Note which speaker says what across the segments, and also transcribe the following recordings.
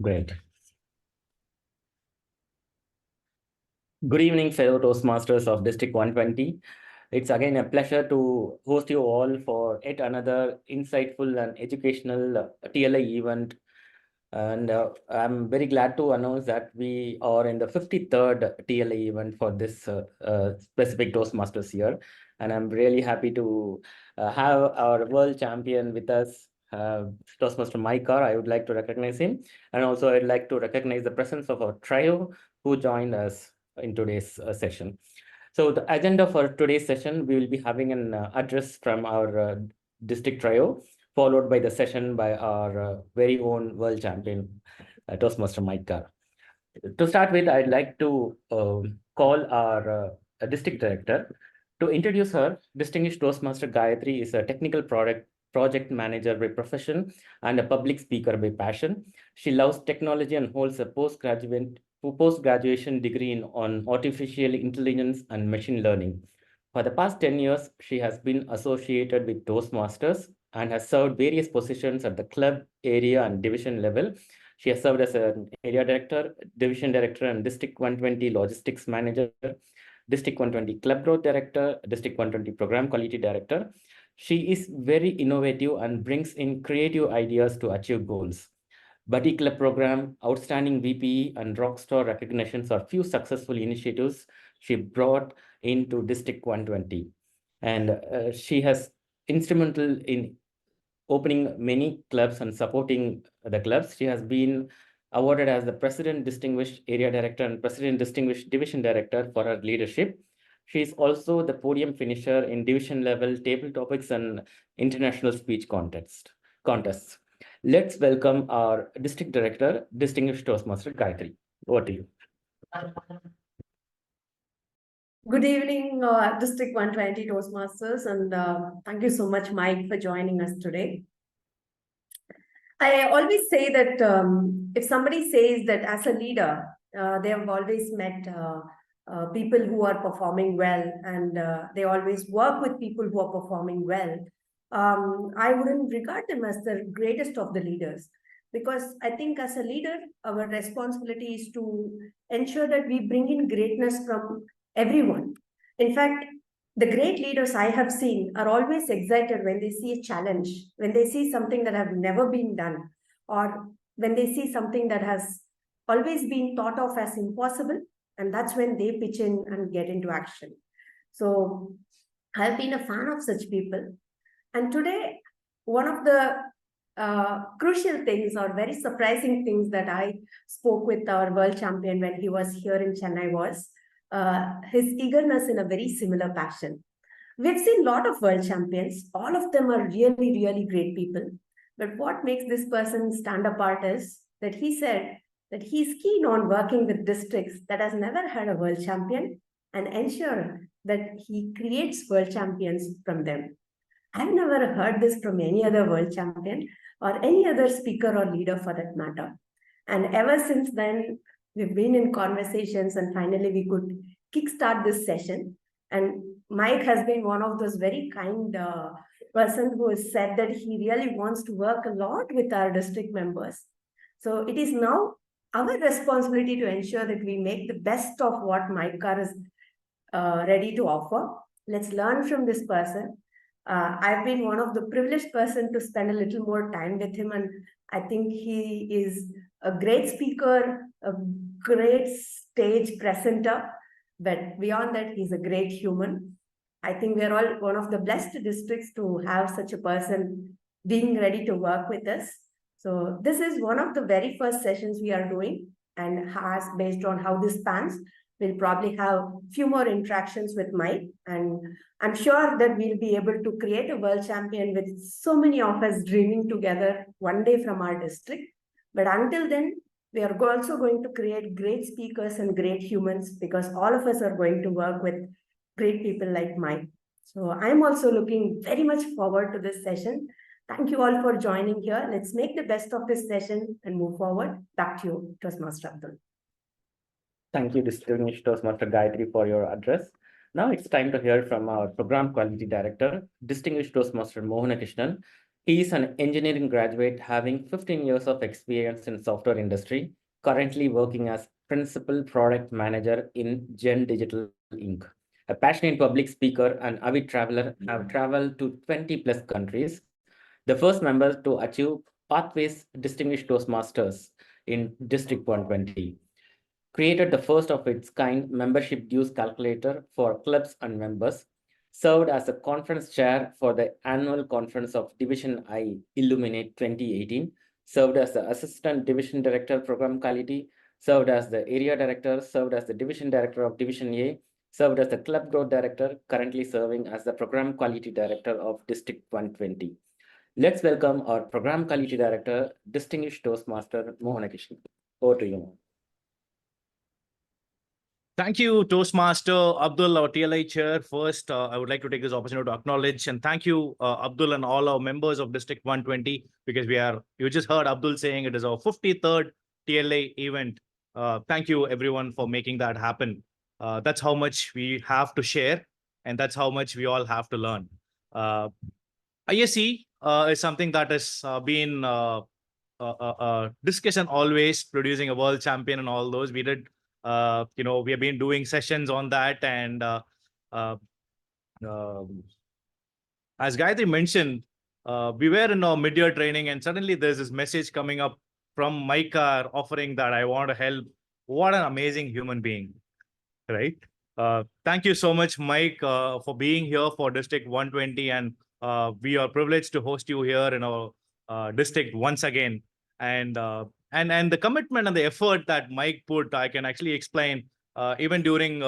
Speaker 1: Great. Good evening, fellow Toastmasters of District 120. It's again a pleasure to host you all for yet another insightful and educational TLI event. And I'm very glad to announce that we are in the 53rd TLI event for this specific Toastmasters year. And I'm really happy to have our world champion with us, Toastmaster Mike Carr. I would like to recognize him. And also I'd like to recognize the presence of our trio who joined us in today's session. So the agenda for today's session, we will be having an address from our district trio, followed by the session by our very own world champion, Toastmaster Mike Carr. To start with, I'd like to call our district director. To introduce her, distinguished Toastmaster Gayatri is a technical project manager by profession and a public speaker by passion. She loves technology and holds a post-graduation degree on artificial intelligence and machine learning. For the past 10 years, she has been associated with Toastmasters and has served various positions at the club, area, and division level. She has served as an area director, division director, and District 120 logistics manager, District 120 club growth director, District 120 program quality director. She is very innovative and brings in creative ideas to achieve goals. Buddy Club program, outstanding VPE, and Rockstar recognitions are few successful initiatives she brought into District 120. And she has instrumental in opening many clubs and supporting the clubs. She has been awarded as the President Distinguished Area Director and President Distinguished Division Director for her leadership. She is also the podium finisher in division level table topics and international speech contests. Let's welcome our District Director, Distinguished Toastmaster Gayatri. Over to you.
Speaker 2: Good evening, District 120 Toastmasters, and thank you so much, Mike, for joining us today. I always say that if somebody says that as a leader, they have always met people who are performing well, and they always work with people who are performing well, I wouldn't regard them as the greatest of the leaders. Because I think as a leader, our responsibility is to ensure that we bring in greatness from everyone. In fact, the great leaders I have seen are always excited when they see a challenge, when they see something that have never been done, or when they see something that has always been thought of as impossible, and that's when they pitch in and get into action. So I've been a fan of such people. And today, one of the crucial things or very surprising things that I spoke with our world champion when he was here in Chennai was his eagerness in a very similar passion. We've seen a lot of world champions. All of them are really, really great people. But what makes this person stand apart is that he said that he's keen on working with districts that has never had a world champion and ensure that he creates world champions from them. I've never heard this from any other world champion or any other speaker or leader for that matter. And ever since then, we've been in conversations and finally we could kickstart this session. And Mike has been one of those very kind person who has said that he really wants to work a lot with our district members. So it is now our responsibility to ensure that we make the best of what Mike Carr is ready to offer. Let's learn from this person. I've been one of the privileged person to spend a little more time with him, and I think he is a great speaker, a great stage presenter, but beyond that, he's a great human. I think we're all one of the blessed districts to have such a person being ready to work with us. So this is one of the very first sessions we are doing, and has based on how this spans, we'll probably have a few more interactions with Mike, and I'm sure that we'll be able to create a world champion with so many of us dreaming together one day from our district. But until then, we are also going to create great speakers and great humans, because all of us are going to work with great people like Mike. So I'm also looking very much forward to this session. Thank you all for joining here. Let's make the best of this session and move forward. Back to you, Toastmaster Abdul.
Speaker 1: Thank you, Distinguished Toastmaster Gayatri, for your address. Now it's time to hear from our Program Quality Director, Distinguished Toastmaster Mohana Krishnan. He is an engineering graduate having 15 years of experience in software industry, currently working as principal product manager in Gen Digital Inc. A passionate public speaker and avid traveler, have traveled to 20 plus countries. The first member to achieve Pathways Distinguished Toastmasters in District 120. Created the first of its kind membership dues calculator for clubs and members, served as a conference chair for the annual conference of Division I Illuminate 2018, served as the assistant division director program quality, served as the area director, served as the division director of Division A, served as the club growth director, currently serving as the program quality director of District 120. Let's welcome our program quality director, distinguished Toastmaster Mohanakishan. Over to you.
Speaker 3: Thank you, Toastmaster Abdul, our TLI chair. First, I would like to take this opportunity to acknowledge and thank you, Abdul, and all our members of District 120, because you just heard Abdul saying it is our 53rd TLA event. Thank you, everyone, for making that happen. That's how much we have to share, and that's how much we all have to learn. ISC is something that has been discussion always, producing a world champion and all those. We did we have been doing sessions on that, and as Gayatri mentioned, we were in our mid-year training, and suddenly there's this message coming up from Mike offering that I want to help. What an amazing human being, right? Thank you so much, Mike, for being here for District 120, and we are privileged to host you here in our district once again. And the commitment and the effort that Mike put, I can actually explain. Even during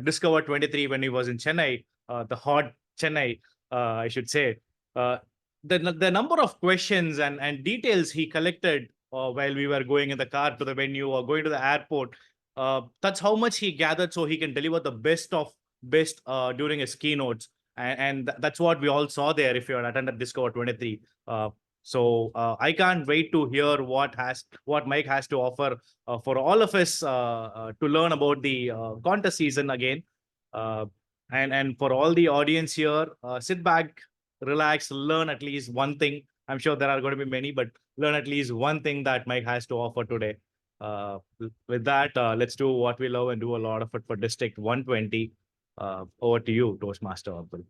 Speaker 3: Discover 23, when he was in Chennai, the hot Chennai, I should say, the number of questions and details he collected while we were going in the car to the venue or going to the airport. That's how much he gathered so he can deliver the best of best during his keynotes. And that's what we all saw there if you had attended Discover 23. So I can't wait to hear what Mike has to offer for all of us to learn about the contest season again. And for all the audience here, sit back, relax, learn at least one thing. I'm sure there are going to be many, but learn at least one thing that Mike has to offer today. With that, let's do what we love and do a lot of it for District 120. Over to you, Toastmaster Abdul.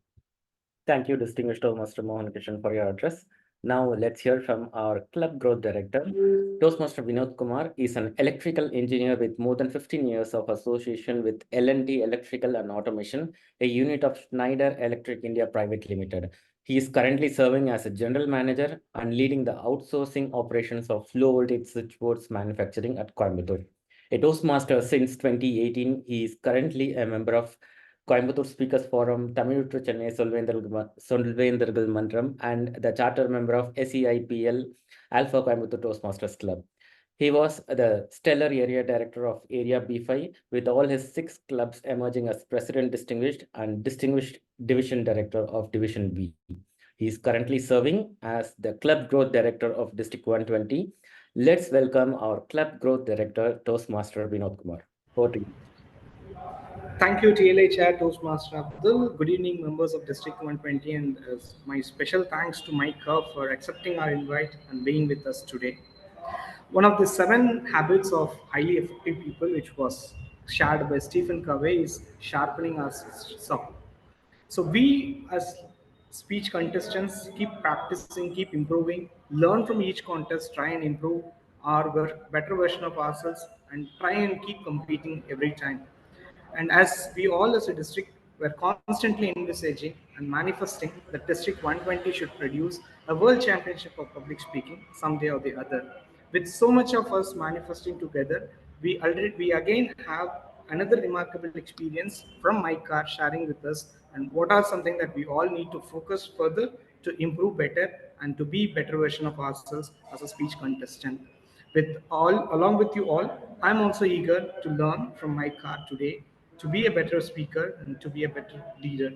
Speaker 1: Thank you, distinguished Toastmaster Mohanakishan, for your address. Now let's hear from our club growth director. Toastmaster Vinod Kumar is an electrical engineer with more than 15 years of association with L&T Electrical and Automation, a unit of Schneider Electric India Private Limited. He is currently serving as a general manager and leading the outsourcing operations of low voltage switchboards manufacturing at Coimbatore. A Toastmaster since 2018, he is currently a member of Coimbatore Speakers Forum, Tamil to Chennai Solvendargal Mantram, and the charter member of SEIPL Alpha Coimbatore Toastmasters Club. He was the stellar area director of Area B5, with all his 6 clubs emerging as President Distinguished and Distinguished Division Director of Division B. He is currently serving as the Club Growth Director of District 120. Let's welcome our Club Growth Director, Toastmaster Vinod Kumar. Over to you.
Speaker 4: Thank you, TLA Chair Toastmaster Abdul. Good evening, members of District 120, and my special thanks to Mike for accepting our invite and being with us today. One of the 7 habits of highly effective people, which was shared by Stephen Covey, is sharpening our saw. So we, as speech contestants, keep practicing, keep improving, learn from each contest, try and improve our better version of ourselves, and try and keep competing every time. And as we all as a district were constantly envisaging and manifesting that District 120 should produce a world championship of public speaking someday or the other. With so much of us manifesting together, we again have another remarkable experience from Mike Carr sharing with us, and what are something that we all need to focus further to improve better and to be better version of ourselves as a speech contestant. Along with you all, I'm also eager to learn from Mike Carr today to be a better speaker and to be a better leader.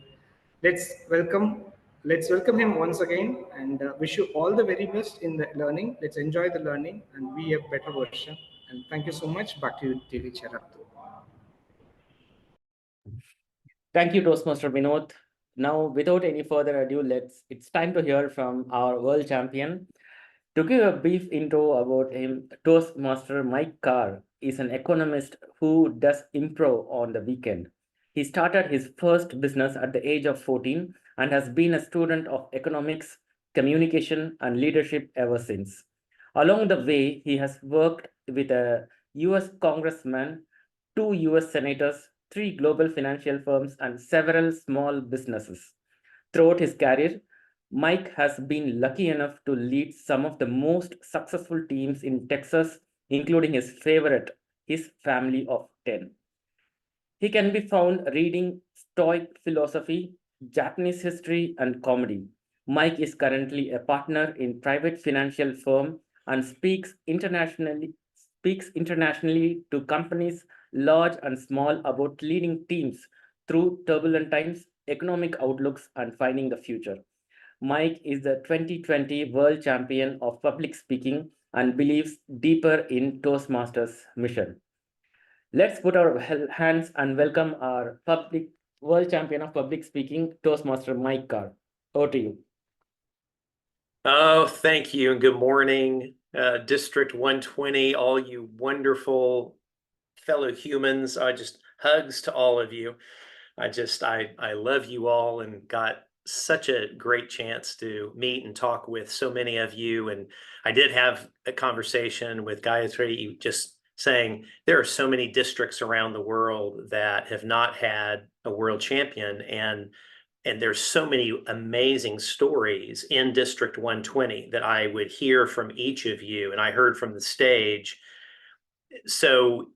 Speaker 4: Let's welcome him once again, and wish you all the very best in the learning. Let's enjoy the learning and be a better version. And thank you so much. Back to you, TV Chair Abdul.
Speaker 1: Thank you, Toastmaster Vinod. Now, without any further ado, it's time to hear from our world champion. To give a brief intro about him, Toastmaster Mike Carr is an economist who does improv on the weekend. He started his first business at the age of 14 and has been a student of economics, communication, and leadership ever since. Along the way, he has worked with a US congressman, 2 US senators, 3 global financial firms, and several small businesses. Throughout his career, Mike has been lucky enough to lead some of the most successful teams in Texas, including his favorite, his family of 10. He can be found reading Stoic philosophy, Japanese history, and comedy. Mike is currently a partner in private financial firm and speaks internationally to companies large and small about leading teams through turbulent times, economic outlooks, and finding the future. Mike is the 2020 world champion of public speaking and believes deeper in Toastmasters' mission. Let's put our hands and welcome our public world champion of public speaking, Toastmaster Mike Carr. Over to you.
Speaker 5: Oh, thank you, and good morning, District 120, all you wonderful fellow humans. Just hugs to all of you. I love you all and got such a great chance to meet and talk with so many of you. And I did have a conversation with Gayatri just saying there are so many districts around the world that have not had a world champion, and there's so many amazing stories in District 120 that I would hear from each of you, and I heard from the stage. So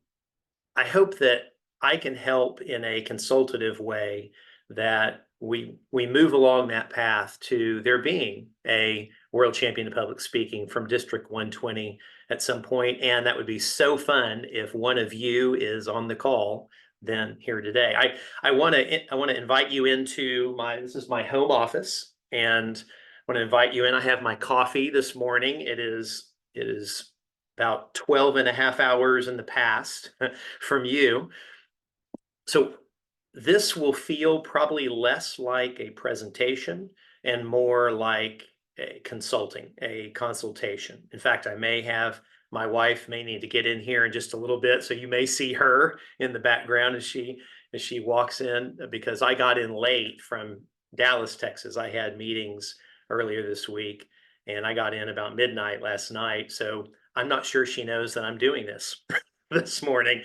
Speaker 5: I hope that I can help in a consultative way that we move along that path to there being a world champion of public speaking from District 120 at some point. And that would be so fun if one of you is on the call then here today. I want to invite you into this is my home office, and I want to invite you in. I have my coffee this morning. It is about 12 and a half hours in the past from you. So this will feel probably less like a presentation and more like a consultation. In fact, my wife may need to get in here in just a little bit, so you may see her in the background as she walks in, because I got in late from Dallas, Texas. I had meetings earlier this week, and I got in about midnight last night. So I'm not sure she knows that I'm doing this this morning.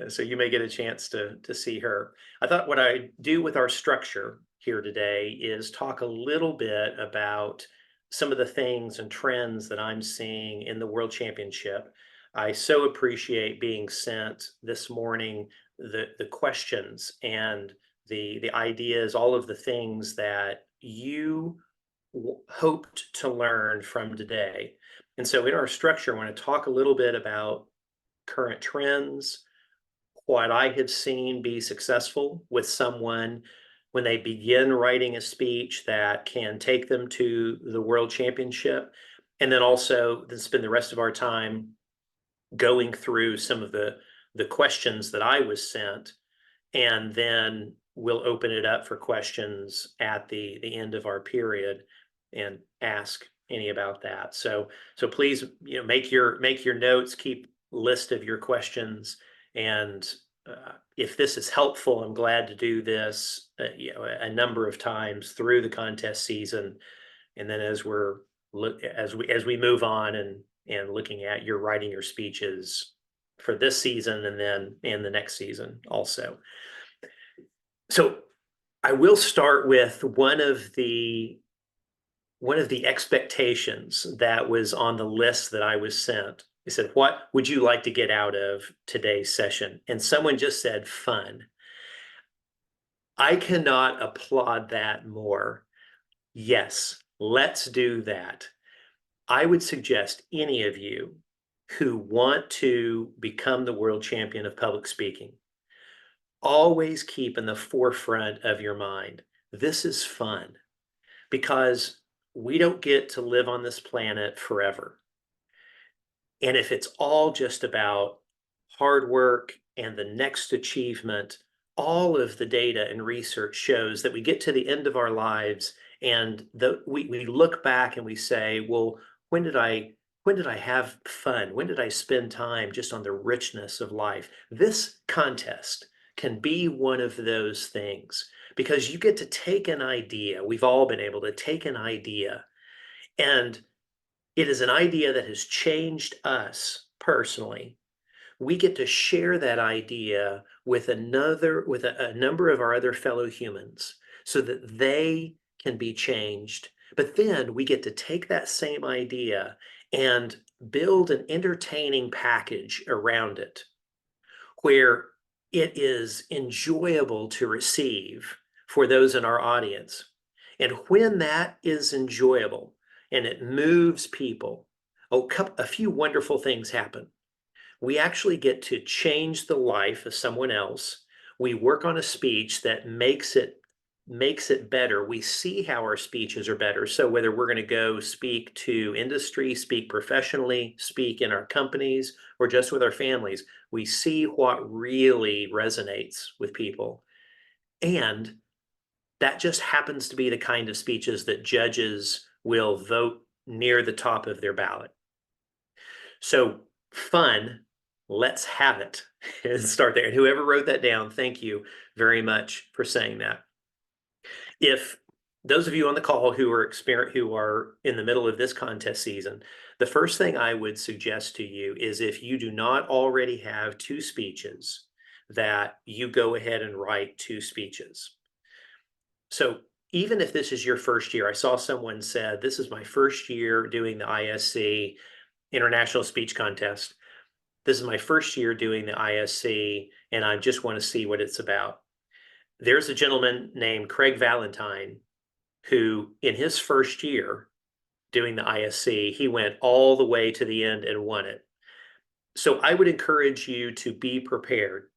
Speaker 5: So you may get a chance to see her. I thought what I do with our structure here today is talk a little bit about some of the things and trends that I'm seeing in the World Championship. I so appreciate being sent this morning the questions and the ideas, all of the things that you hoped to learn from today. And so in our structure, I want to talk a little bit about current trends, what I have seen be successful with someone when they begin writing a speech that can take them to the World Championship, and then also spend the rest of our time going through some of the questions that I was sent, and then we'll open it up for questions at the end of our period and ask any about that. So please, make your notes, keep list of your questions, and if this is helpful, I'm glad to do this a number of times through the contest season, and then as we move on and looking at your writing your speeches for this season and then in the next season also. So I will start with one of the expectations that was on the list that I was sent. They said, what would you like to get out of today's session? And someone just said, fun. I cannot applaud that more. Yes, let's do that. I would suggest any of you who want to become the world champion of public speaking, always keep in the forefront of your mind, this is fun, because we don't get to live on this planet forever. And if it's all just about hard work and the next achievement, all of the data and research shows that we get to the end of our lives and we look back and we say, well, when did I have fun? When did I spend time just on the richness of life? This contest can be one of those things because you get to take an idea. We've all been able to take an idea, and it is an idea that has changed us personally. We get to share that idea with a number of our other fellow humans so that they can be changed. But then we get to take that same idea and build an entertaining package around it where it is enjoyable to receive for those in our audience. And when that is enjoyable and it moves people, a few wonderful things happen. We actually get to change the life of someone else. We work on a speech that makes it better. We see how our speeches are better. So whether we're going to go speak to industry, speak professionally, speak in our companies, or just with our families, we see what really resonates with people. And that just happens to be the kind of speeches that judges will vote near the top of their ballot. So fun, let's have it, and start there. And whoever wrote that down, thank you very much for saying that. If those of you on the call who are in the middle of this contest season, the first thing I would suggest to you is if you do not already have 2 speeches, that you go ahead and write 2 speeches. So even if this is your first year, I saw someone said, this is my first year doing the ISC International Speech Contest. This is my first year doing the ISC, and I just want to see what it's about. There's a gentleman named Craig Valentine who, in his first year doing the ISC, he went all the way to the end and won it. So I would encourage you to be prepared.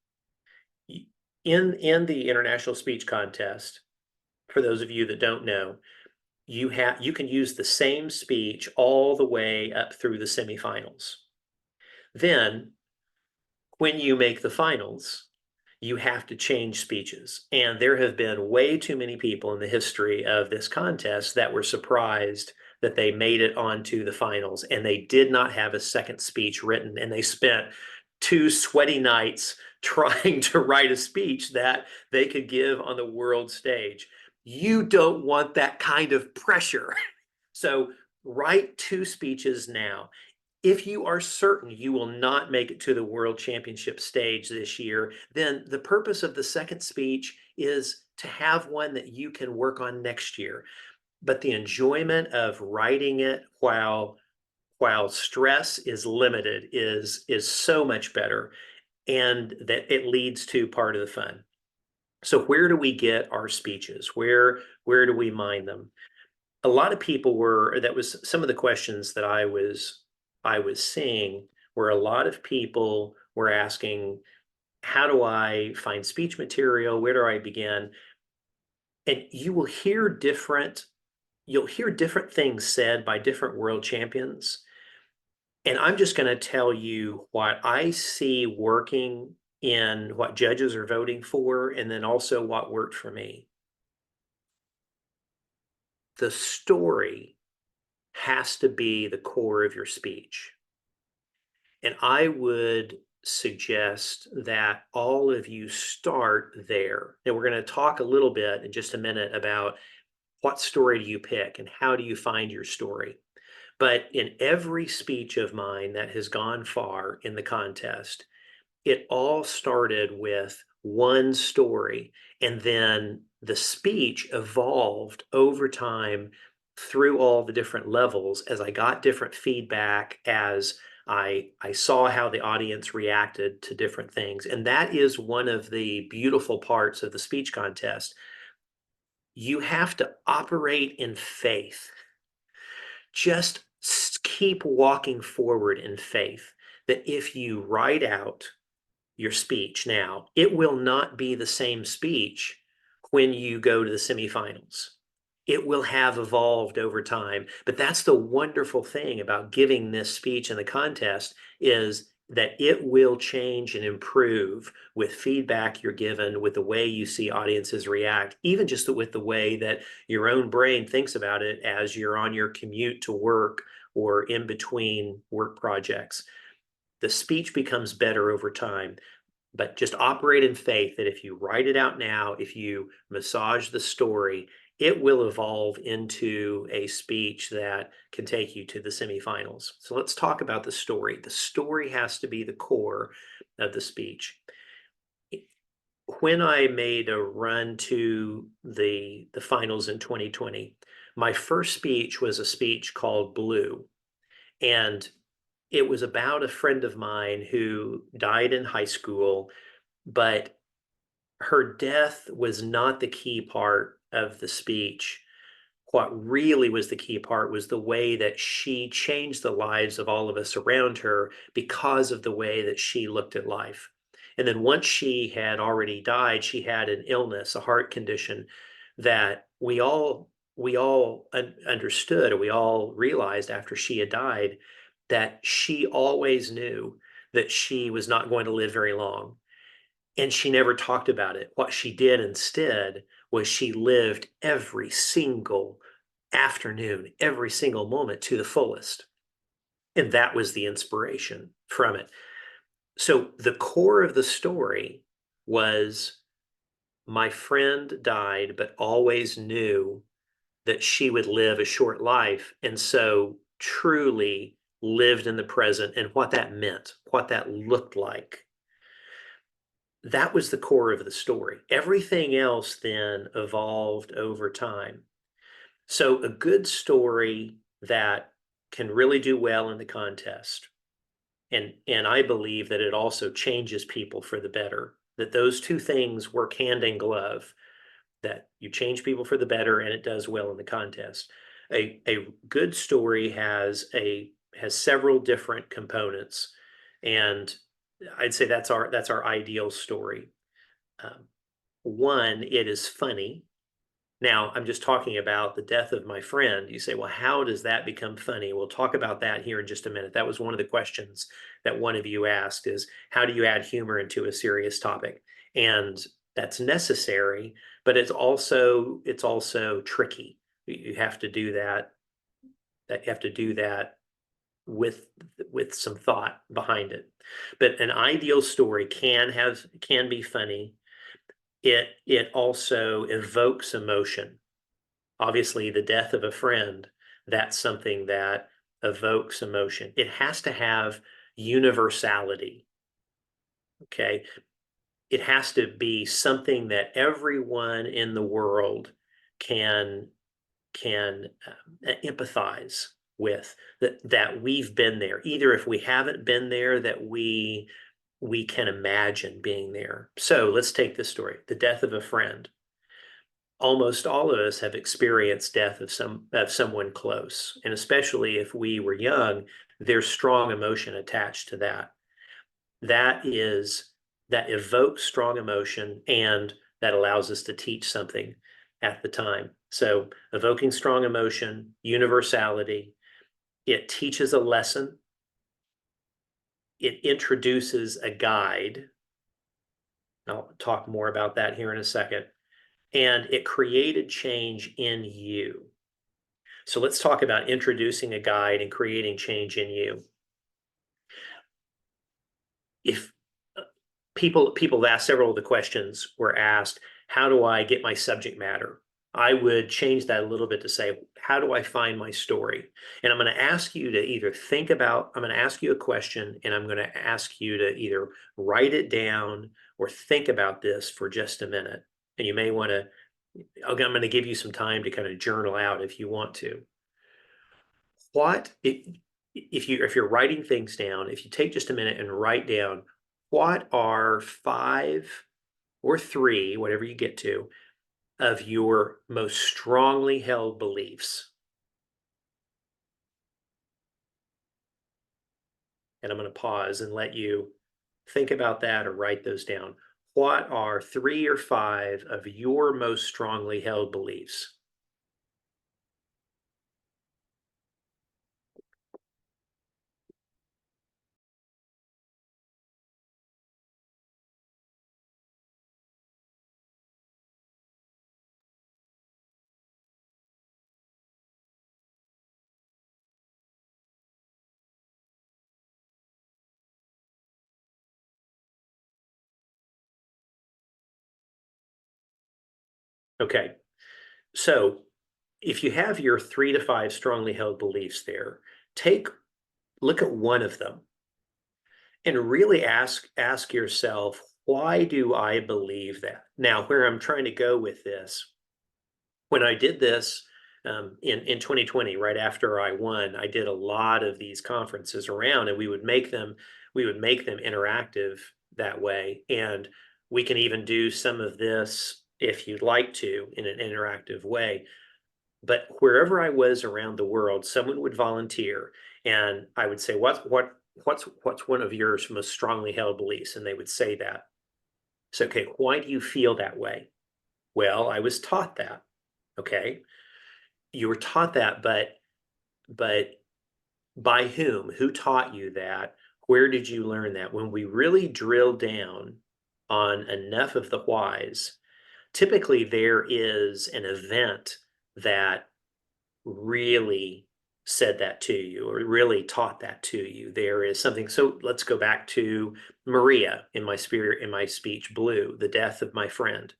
Speaker 5: In the International Speech Contest, for those of you that don't know, you can use the same speech all the way up through the semifinals. Then, when you make the finals, you have to change speeches. And there have been way too many people in the history of this contest that were surprised that they made it onto the finals and they did not have a second speech written. And they spent 2 sweaty nights trying to write a speech that they could give on the world stage. You don't want that kind of pressure. So write 2 speeches now. If you are certain you will not make it to the World Championship stage this year, then the purpose of the second speech is to have one that you can work on next year. But the enjoyment of writing it while stress is limited is so much better, and that it leads to part of the fun. So where do we get our speeches? Where do we mine them? A lot of people that was some of the questions that I was seeing, where a lot of people were asking, how do I find speech material? Where do I begin? And you'll hear different things said by different world champions. And I'm just going to tell you what I see working in what judges are voting for, and then also what worked for me. The story has to be the core of your speech. And I would suggest that all of you start there. And we're going to talk a little bit in just a minute about what story do you pick and how do you find your story. But in every speech of mine that has gone far in the contest, it all started with one story, and then the speech evolved over time through all the different levels as I got different feedback, as I saw how the audience reacted to different things. And that is one of the beautiful parts of the speech contest. You have to operate in faith. Just keep walking forward in faith that if you write out your speech now, it will not be the same speech when you go to the semifinals. It will have evolved over time. But that's the wonderful thing about giving this speech in the contest, is that it will change and improve with feedback you're given, with the way you see audiences react, even just with the way that your own brain thinks about it as you're on your commute to work or in between work projects. The speech becomes better over time, but just operate in faith that if you write it out now, if you massage the story, it will evolve into a speech that can take you to the semifinals. So let's talk about the story. The story has to be the core of the speech. When I made a run to the finals in 2020, my first speech was a speech called Blue. And it was about a friend of mine who died in high school, but her death was not the key part of the speech. What really was the key part was the way that she changed the lives of all of us around her because of the way that she looked at life. And then once she had already died, she had an illness, a heart condition that we all understood, or we all realized after she had died, that she always knew that she was not going to live very long. And she never talked about it. What she did instead was she lived every single afternoon, every single moment to the fullest. And that was the inspiration from it. So the core of the story was my friend died, but always knew that she would live a short life. And so truly lived in the present and what that meant, what that looked like. That was the core of the story. Everything else then evolved over time. So a good story that can really do well in the contest, and I believe that it also changes people for the better, that those two things work hand in glove, that you change people for the better and it does well in the contest. A good story has several different components, and I'd say that's our ideal story. One, it is funny. Now, I'm just talking about the death of my friend. You say, well, how does that become funny? We'll talk about that here in just a minute. That was one of the questions that one of you asked, is how do you add humor into a serious topic? And that's necessary, but it's also tricky. You have to do that. You have to do that with some thought behind it. But an ideal story can be funny. It also evokes emotion. Obviously, the death of a friend, that's something that evokes emotion. It has to have universality. Okay. It has to be something that everyone in the world can empathize with, that we've been there. Either if we haven't been there, that we can imagine being there. So let's take this story, the death of a friend. Almost all of us have experienced death of someone close, and especially if we were young, there's strong emotion attached to that. That evokes strong emotion, and that allows us to teach something at the time. So evoking strong emotion, universality, it teaches a lesson. It introduces a guide. I'll talk more about that here in a second. And it created change in you. So let's talk about introducing a guide and creating change in you. If people asked, several of the questions were asked, how do I get my subject matter? I would change that a little bit to say, how do I find my story? And I'm going to ask you to either I'm going to ask you a question, and I'm going to ask you to either write it down or think about this for just a minute. And you may want to, I'm going to give you some time to kind of journal out if you want to. If you're writing things down, if you take just a minute and write down, what are 5 or 3, whatever you get to, of your most strongly held beliefs? And I'm going to pause and let you think about that or write those down. What are 3 or 5 of your most strongly held beliefs? Okay. So if you have your 3 to 5 strongly held beliefs there, look at one of them and really ask yourself, why do I believe that? Now, where I'm trying to go with this, when I did this in 2020, right after I won, I did a lot of these conferences around, and we would make them interactive that way. And we can even do some of this if you'd like to in an interactive way. But wherever I was around the world, someone would volunteer, and I would say, what's one of your most strongly held beliefs? And they would say that. So, okay, why do you feel that way? Well, I was taught that. Okay, you were taught that, but by whom? Who taught you that? Where did you learn that? When we really drill down on enough of the whys, typically there is an event that really said that to you or really taught that to you. There is something. So let's go back to Maria in my speech, Blue, the death of my friend.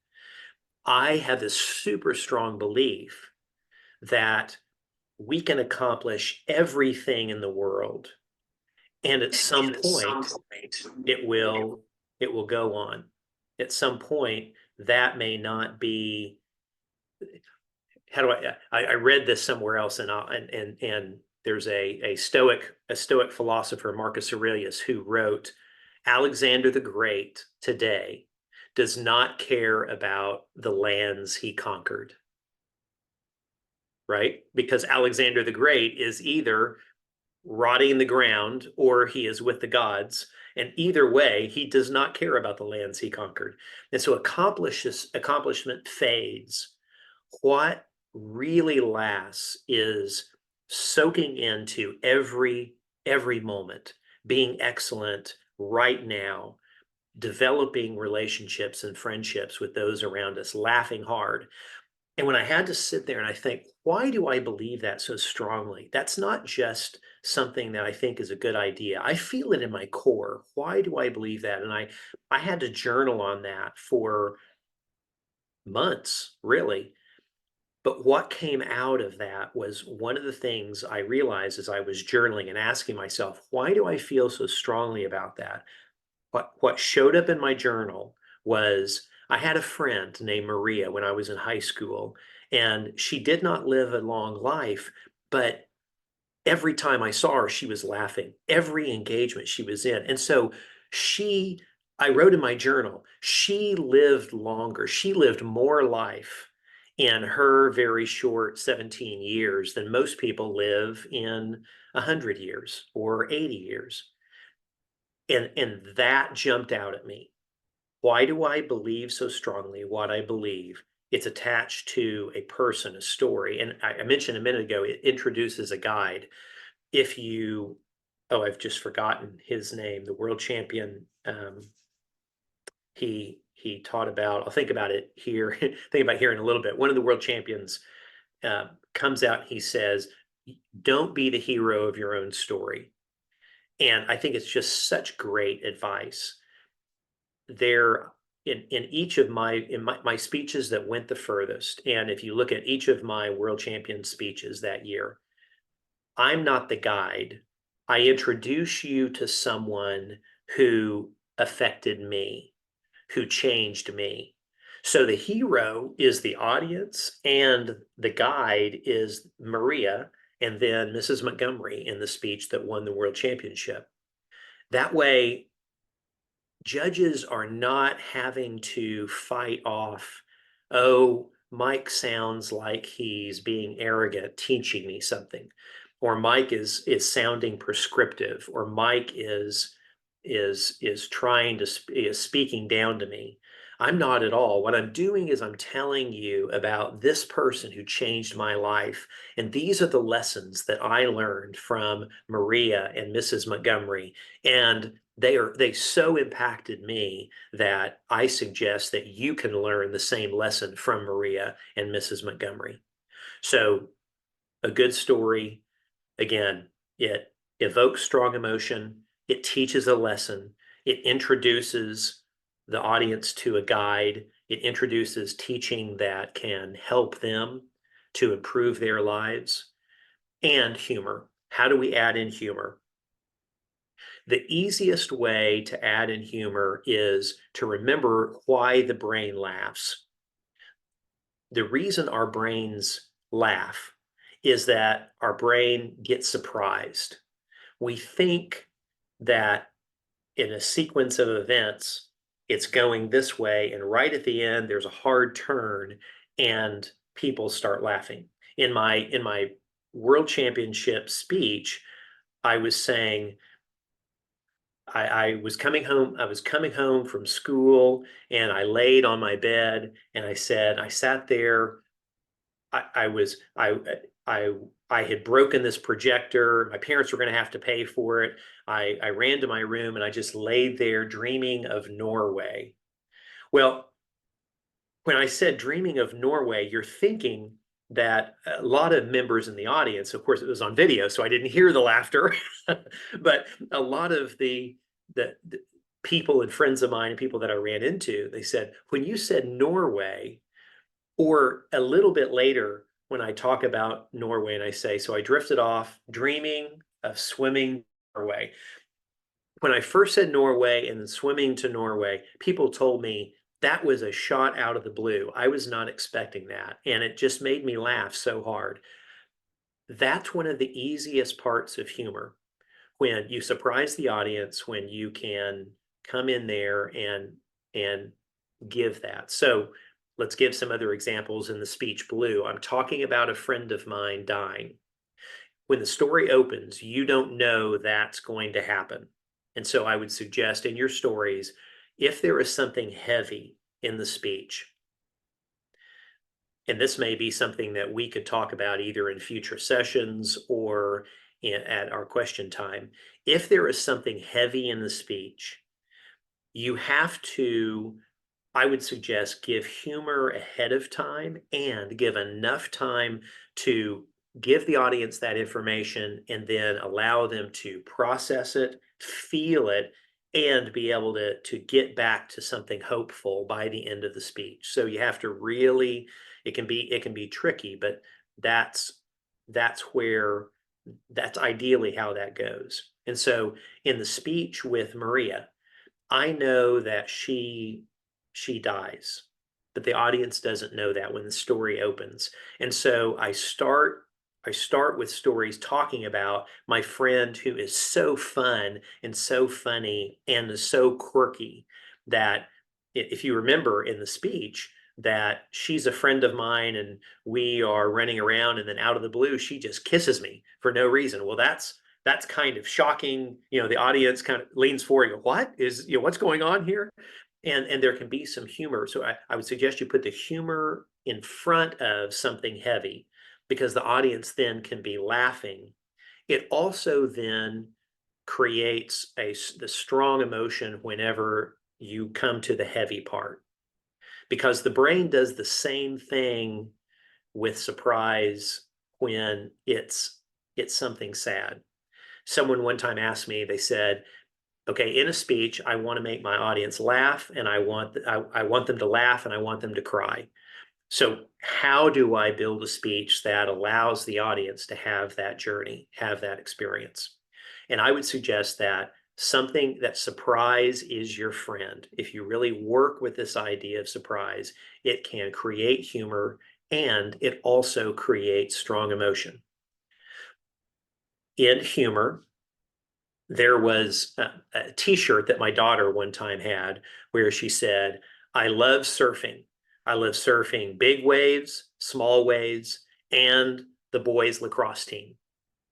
Speaker 5: I have this super strong belief that we can accomplish everything in the world, and at some point it will go on. At some point, that may not be. How do I read this somewhere else, and there's a stoic philosopher, Marcus Aurelius, who wrote, Alexander the Great today does not care about the lands he conquered. Right? Because Alexander the Great is either rotting in the ground or he is with the gods. And either way, he does not care about the lands he conquered. And so accomplishment fades. What really lasts is soaking into every moment, being excellent right now, developing relationships and friendships with those around us, laughing hard. And when I had to sit there and I think, why do I believe that so strongly? That's not just something that I think is a good idea. I feel it in my core. Why do I believe that? And I had to journal on that for months, really. But what came out of that was one of the things I realized as I was journaling and asking myself, why do I feel so strongly about that? What showed up in my journal was I had a friend named Maria when I was in high school, and she did not live a long life, but every time I saw her, she was laughing. Every engagement she was in. And so I wrote in my journal, she lived longer. She lived more life in her very short 17 years than most people live in 100 years or 80 years. And that jumped out at me. Why do I believe so strongly what I believe? It's attached to a person, a story. And I mentioned a minute ago, it introduces a guide. I've just forgotten his name, the world champion. He taught about, I'll think about it here, think about here in a little bit. One of the world champions comes out, he says, don't be the hero of your own story. And I think it's just such great advice. There in each of my speeches that went the furthest, and if you look at each of my world champion speeches that year, I'm not the guide. I introduce you to someone who affected me, who changed me. So the hero is the audience, and the guide is Maria, and then Mrs. Montgomery in the speech that won the world championship. That way, judges are not having to fight off, oh, Mike sounds like he's being arrogant, teaching me something, or Mike is sounding prescriptive, or Mike is trying to is speaking down to me. I'm not at all. What I'm doing is I'm telling you about this person who changed my life. And these are the lessons that I learned from Maria and Mrs. Montgomery. And they so impacted me that I suggest that you can learn the same lesson from Maria and Mrs. Montgomery. So a good story, again, it evokes strong emotion, it teaches a lesson, it introduces the audience to a guide, It introduces teaching that can help them to improve their lives, and humor. How do we add in humor? The easiest way to add in humor is to remember why the brain laughs. The reason our brains laugh is that our brain gets surprised. We think that in a sequence of events, it's going this way, and right at the end, there's a hard turn, and people start laughing. In my World Championship speech, I was saying, I was coming home from school, and I laid on my bed, and I sat there. I was I had broken this projector. My parents were going to have to pay for it. I ran to my room and I just laid there dreaming of Norway. Well, when I said dreaming of Norway, you're thinking that a lot of members in the audience, of course, it was on video, so I didn't hear the laughter, but a lot of the people and friends of mine and people that I ran into, they said, when you said Norway, or a little bit later, when I talk about Norway and I say, so I drifted off dreaming of swimming Norway. When I first said Norway and then swimming to Norway, people told me that was a shot out of the blue. I was not expecting that. And it just made me laugh so hard. That's one of the easiest parts of humor. When you surprise the audience, when you can come in there and give that. So let's give some other examples in the speech Blue. I'm talking about a friend of mine dying. When the story opens, you don't know that's going to happen. And so I would suggest in your stories, if there is something heavy in the speech, and this may be something that we could talk about either in future sessions or at our question time, if there is something heavy in the speech, you have to, I would suggest, give humor ahead of time and give enough time to give the audience that information and then allow them to process it, feel it, and be able to get back to something hopeful by the end of the speech. So you have to really, it can be tricky, but that's ideally how that goes. And so in the speech with Maria, I know that she dies, but the audience doesn't know that when the story opens. And so I start with stories talking about my friend who is so fun and so funny and is so quirky that if you remember in the speech that she's a friend of mine and we are running around and then out of the blue, she just kisses me for no reason. Well, that's kind of shocking. The audience kind of leans forward and go, what is, what's going on here? And there can be some humor. So I would suggest you put the humor in front of something heavy because the audience then can be laughing. It also then creates the strong emotion whenever you come to the heavy part, because the brain does the same thing with surprise when it's something sad. Someone one time asked me, they said, okay, in a speech, I want to make my audience laugh, and I want them to laugh, and I want them to cry. So how do I build a speech that allows the audience to have that journey, have that experience? And I would suggest that something that surprise is your friend. If you really work with this idea of surprise, it can create humor and it also creates strong emotion. In humor, there was a t-shirt that my daughter one time had where she said, I love surfing. I love surfing big waves, small waves, and the boys lacrosse team.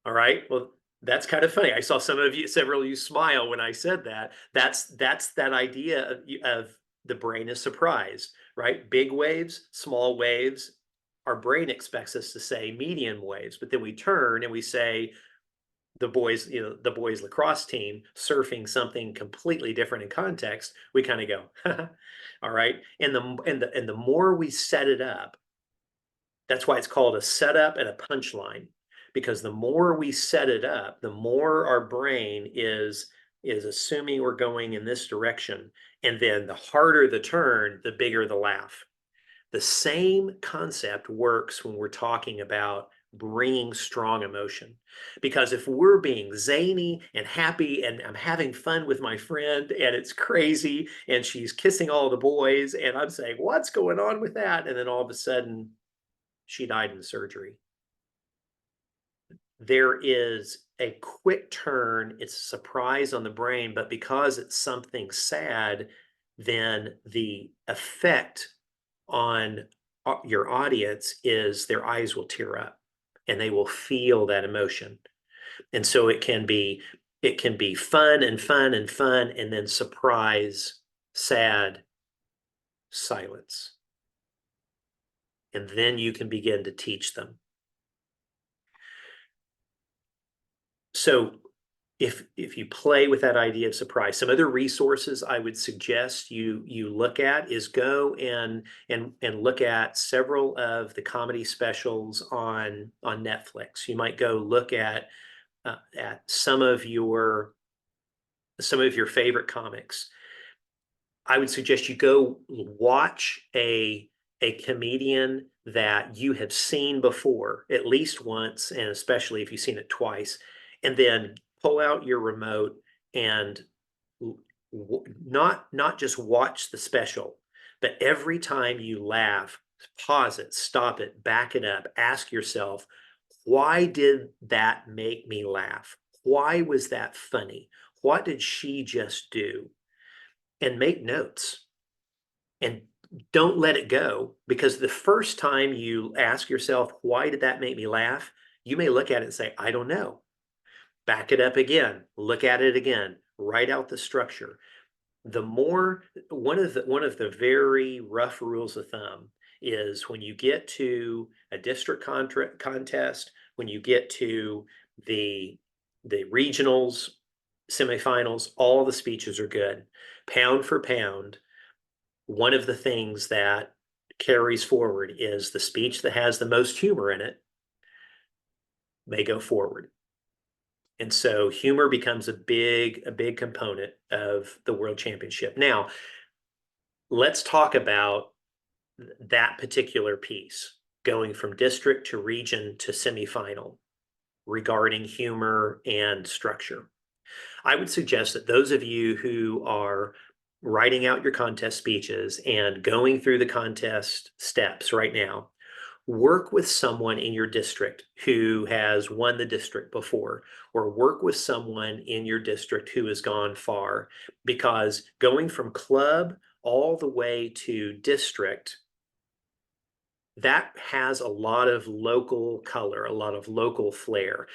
Speaker 5: All right. Well, that's kind of funny. I saw several of you smile when I said that. That's that idea of the brain is surprised, right? Big waves, small waves. Our brain expects us to say medium waves, but then we turn and we say, the boys lacrosse team surfing something completely different in context, we kind of go, all right. And the more we set it up, that's why it's called a setup and a punchline, because the more we set it up, the more our brain is is assuming we're going in this direction. And then the harder the turn, the bigger the laugh. The same concept works when we're talking about bringing strong emotion. Because if we're being zany and happy and I'm having fun with my friend and it's crazy and she's kissing all the boys and I'm saying, what's going on with that? And then all of a sudden she died in surgery. There is a quick turn, it's a surprise on the brain, but because it's something sad, then the effect on your audience is their eyes will tear up and they will feel that emotion. And so it can be fun and fun and fun, and then surprise, sad, silence. And then you can begin to teach them. So if you play with that idea of surprise, some other resources I would suggest you look at is go and look at several of the comedy specials on Netflix. You might go look at some of your favorite comics. I would suggest you go watch a comedian that you have seen before at least once, and especially if you've seen it twice, and then pull out your remote and not just watch the special, but every time you laugh, pause it, stop it, back it up, ask yourself, why did that make me laugh? Why was that funny? What did she just do? And make notes. And don't let it go, because the first time you ask yourself, why did that make me laugh? You may look at it and say, I don't know. Back it up again, look at it again, write out the structure. One of the very rough rules of thumb is when you get to a district contest, when you get to the regionals, semifinals, all the speeches are good. Pound for pound, one of the things that carries forward is the speech that has the most humor in it may go forward. And so humor becomes a big component of the World Championship. Now, let's talk about that particular piece, going from district to region to semifinal, regarding humor and structure. I would suggest that those of you who are writing out your contest speeches and going through the contest steps right now, work with someone in your district who has won the district before, or work with someone in your district who has gone far, because going from club all the way to district, that has a lot of local color, a lot of local flair.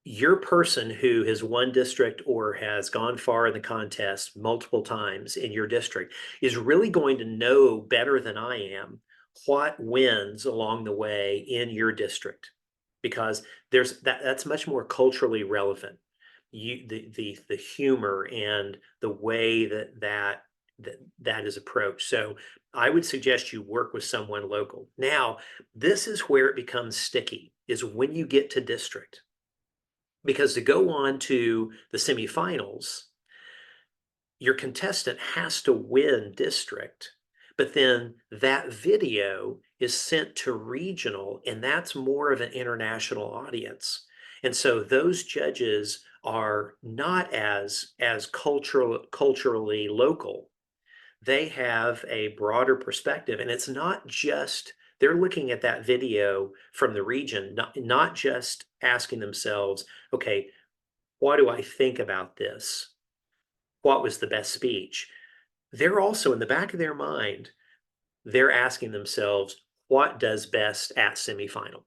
Speaker 5: Your person who has won district or has gone far in the contest multiple times in your district is really going to know better than I am what wins along the way in your district, because that's much more culturally relevant. The humor and the way that is approached. So I would suggest you work with someone local. Now, this is where it becomes sticky, is when you get to district. Because to go on to the semifinals, your contestant has to win district, but then that video is sent to regional, and that's more of an international audience. And so those judges are not as culturally local. They have a broader perspective, and it's not just they're looking at that video from the region, not just asking themselves, okay, what do I think about this? What was the best speech? They're also, in the back of their mind, they're asking themselves, what does best at semifinal?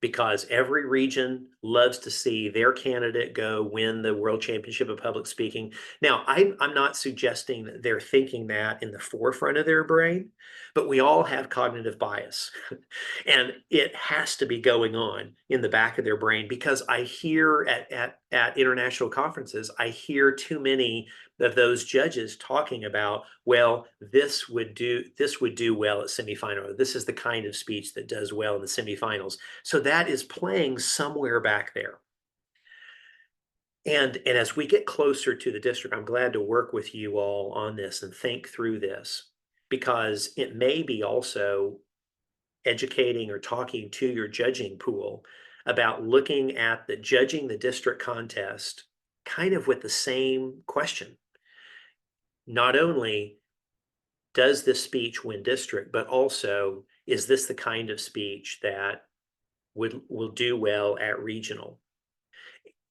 Speaker 5: Because every region loves to see their candidate go win the World Championship of Public Speaking. Now, I'm not suggesting that they're thinking that in the forefront of their brain, but we all have cognitive bias. And it has to be going on in the back of their brain, because I hear at international conferences, I hear too many of those judges talking about, well, this would do well at semifinal. This is the kind of speech that does well in the semifinals. So that is playing somewhere back there. And as we get closer to the district, I'm glad to work with you all on this and think through this, because it may be also educating or talking to your judging pool about looking at judging the district contest kind of with the same question. Not only does this speech win district, but also, is this the kind of speech that will do well at regional?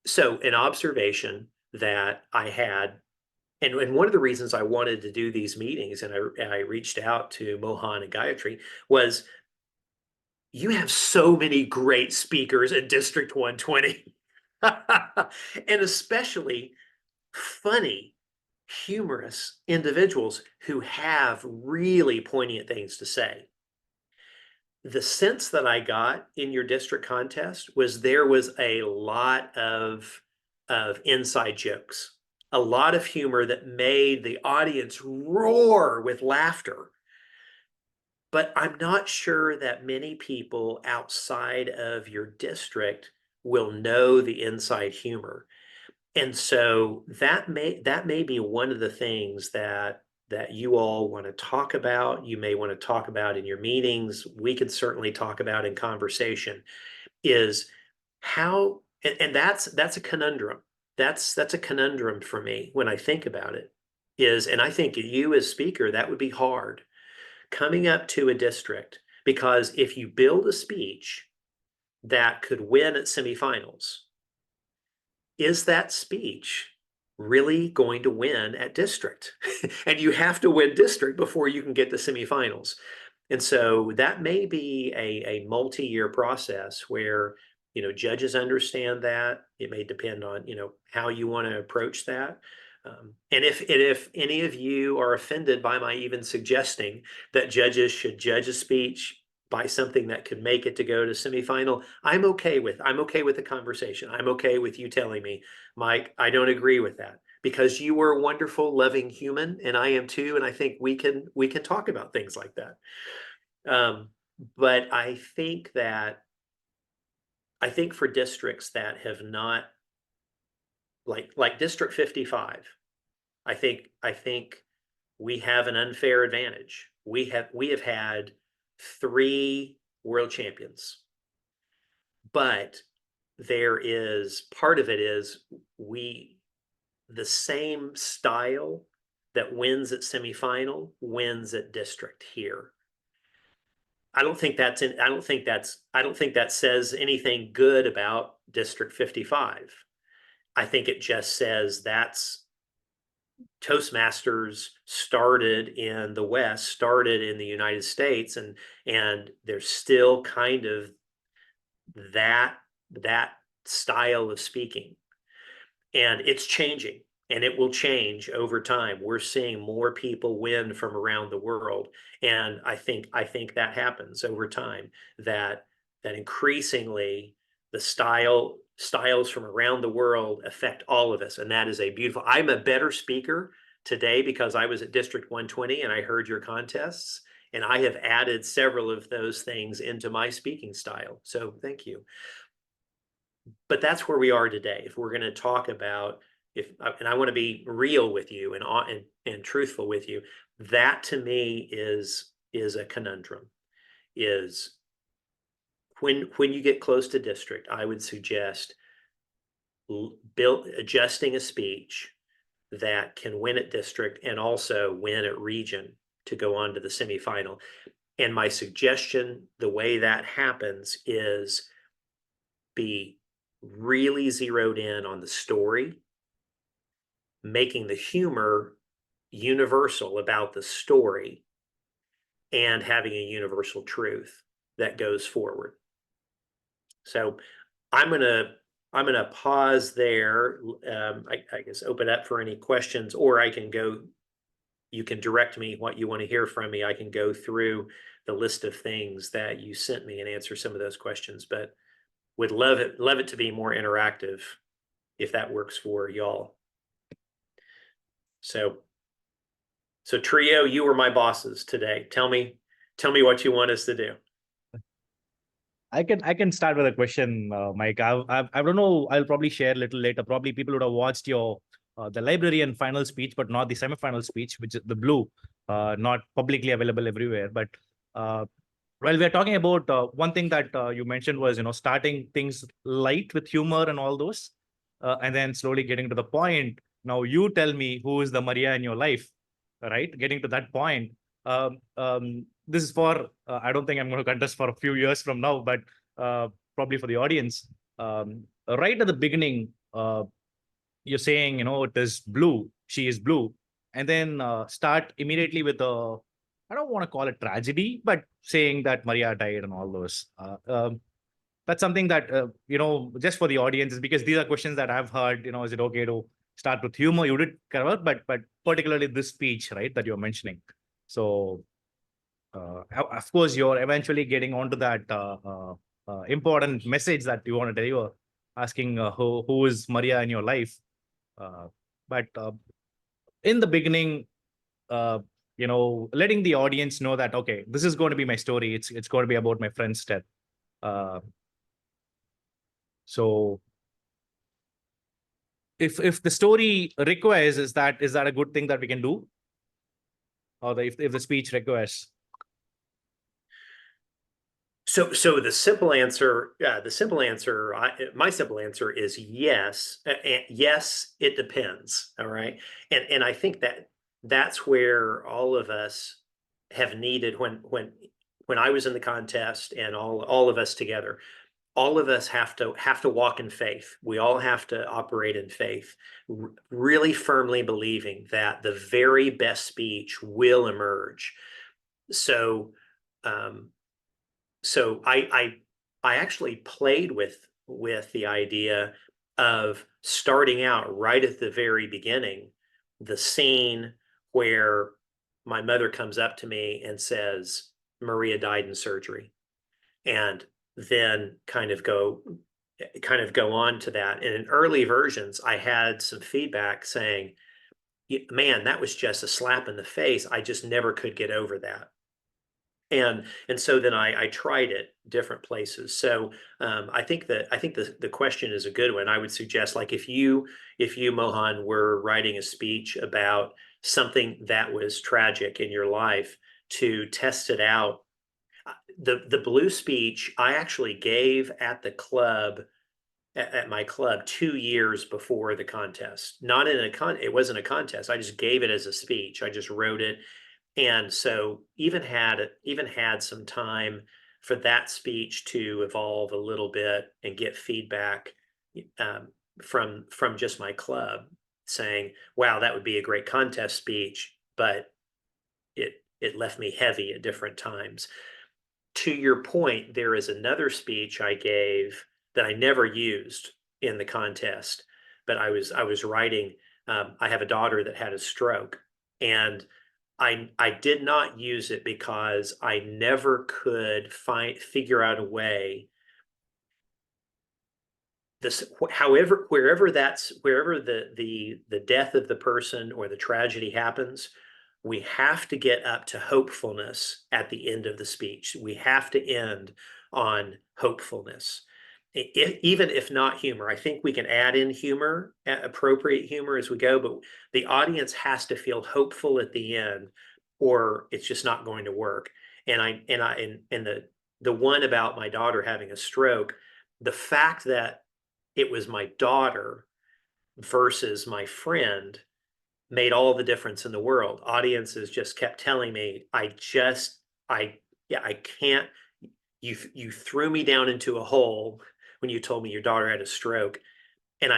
Speaker 5: So an observation that I had, and one of the reasons I wanted to do these meetings, and I reached out to Mohan and Gayatri, was you have so many great speakers at District 120. And especially funny, humorous individuals who have really poignant things to say. The sense that I got in your district contest was there was a lot of inside jokes, a lot of humor that made the audience roar with laughter. But I'm not sure that many people outside of your district will know the inside humor. And so that may be one of the things that you all want to talk about. You may want to talk about in your meetings. We could certainly talk about in conversation, is how, and that's a conundrum. That's a conundrum for me when I think about it, is, and I think you as speaker, that would be hard coming up to a district, because if you build a speech that could win at semifinals, is that speech really going to win at district? And you have to win district before you can get to semifinals. And so that may be a multi-year process where, judges understand that. It may depend on, how you want to approach that. And if any of you are offended by my even suggesting that judges should judge a speech by something that could make it to go to semifinal, I'm okay with the conversation. I'm okay with you telling me, Mike, I don't agree with that, because you are a wonderful, loving human, and I am too, and I think we can talk about things like that. But I think for districts that have not, like District 55, I think we have an unfair advantage. We have had 3 world champions, but there is part of it is the same style that wins at semifinal wins at district here. I don't think that says anything good about District 55. I think it just says that's Toastmasters started in the West, started in the United States, and there's still kind of that style of speaking, and it's changing, and it will change over time. We're seeing more people win from around the world, and I think that happens over time, that increasingly the styles from around the world affect all of us, and that is a beautiful. I'm a better speaker today because I was at District 120 and I heard your contests, and I have added several of those things into my speaking style. So thank you. But that's where we are today. If we're going to talk about, and I want to be real with you and truthful with you, that to me is a conundrum. Is when you get close to district, I would suggest adjusting a speech that can win at district and also win at region to go on to the semifinal. And my suggestion, the way that happens, is be really zeroed in on the story, making the humor universal about the story, and having a universal truth that goes forward. So I'm gonna pause there. I guess open up for any questions, or I can go. You can direct me what you want to hear from me. I can go through the list of things that you sent me and answer some of those questions, but would love it to be more interactive if that works for y'all. So Trio, you were my bosses today. Tell me what you want us to do.
Speaker 3: I can start with a question, Mike. I don't know. I'll probably share a little later. Probably people would have watched your the librarian final speech, but not the semi-final speech, which is the blue, not publicly available everywhere. But uh, well, we're talking about one thing that you mentioned was starting things light with humor and all those, and then slowly getting to the point. Now you tell me who is the Maria in your life, right? Getting to that point. This is for I don't think I'm going to contest for a few years from now, but probably for the audience. Right at the beginning, you're saying it is blue, she is blue, and then start immediately with a, I don't want to call it tragedy, but saying that Maria died and all those. That's something that just for the audience, is because these are questions that I've heard. Is it okay to start with humor? You did cover, but particularly this speech, right, that you're mentioning. So of course, you're eventually getting onto that important message that you want to deliver, asking who is Maria in your life. But in the beginning, letting the audience know that, okay, this is going to be my story. It's going to be about my friend's death. So if the story requires, is that a good thing that we can do? Or if the speech requires?
Speaker 5: So the simple answer, my simple answer is yes. Yes, it depends. All right. And I think that's where all of us have needed when I was in the contest, and all of us together, all of us have to walk in faith. We all have to operate in faith, really firmly believing that the very best speech will emerge. So, so I actually played with the idea of starting out right at the very beginning, the scene where my mother comes up to me and says, Maria died in surgery, and then kind of go on to that. And in early versions, I had some feedback saying, man, that was just a slap in the face. I just never could get over that. And so then I tried it different places. So I think the question is a good one. I would suggest, like, if you Mohan were writing a speech about something that was tragic in your life, to test it out. The blue speech I actually gave at the club, at my club, 2 years before the contest. Not in it wasn't a contest. I just gave it as a speech. I just wrote it. And so even had some time for that speech to evolve a little bit and get feedback from just my club, saying, wow, that would be a great contest speech, but it left me heavy at different times. To your point, there is another speech I gave that I never used in the contest, but I was writing. I have a daughter that had a stroke, and I did not use it because I never could figure out a way. However, wherever the death of the person or the tragedy happens, we have to get up to hopefulness at the end of the speech. We have to end on hopefulness. Even if not humor, I think we can add in humor, appropriate humor as we go, but the audience has to feel hopeful at the end, or it's just not going to work. And the one about my daughter having a stroke, the fact that it was my daughter versus my friend made all the difference in the world. Audiences just kept telling me, I can't, you threw me down into a hole when you told me your daughter had a stroke. And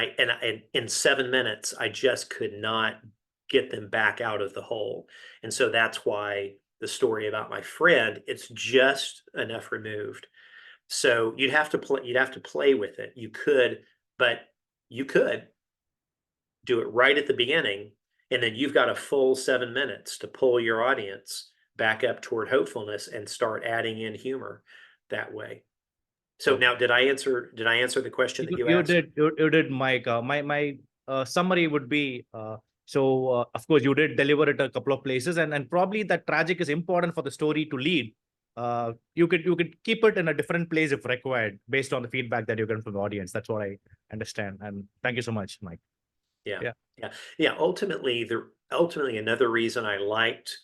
Speaker 5: in 7 minutes, I just could not get them back out of the hole. And so that's why the story about my friend, it's just enough removed. So you'd have to play with it. You could do it right at the beginning, and then you've got a full 7 minutes to pull your audience back up toward hopefulness and start adding in humor that way. So now, did I answer the question that you asked?
Speaker 3: You did, Mike. My summary would be, of course, you did deliver it a couple of places, and probably that tragic is important for the story to lead. you could keep it in a different place if required, based on the feedback that you get from the audience. That's what I understand. And thank you so much, Mike.
Speaker 5: Yeah. Ultimately, another reason I liked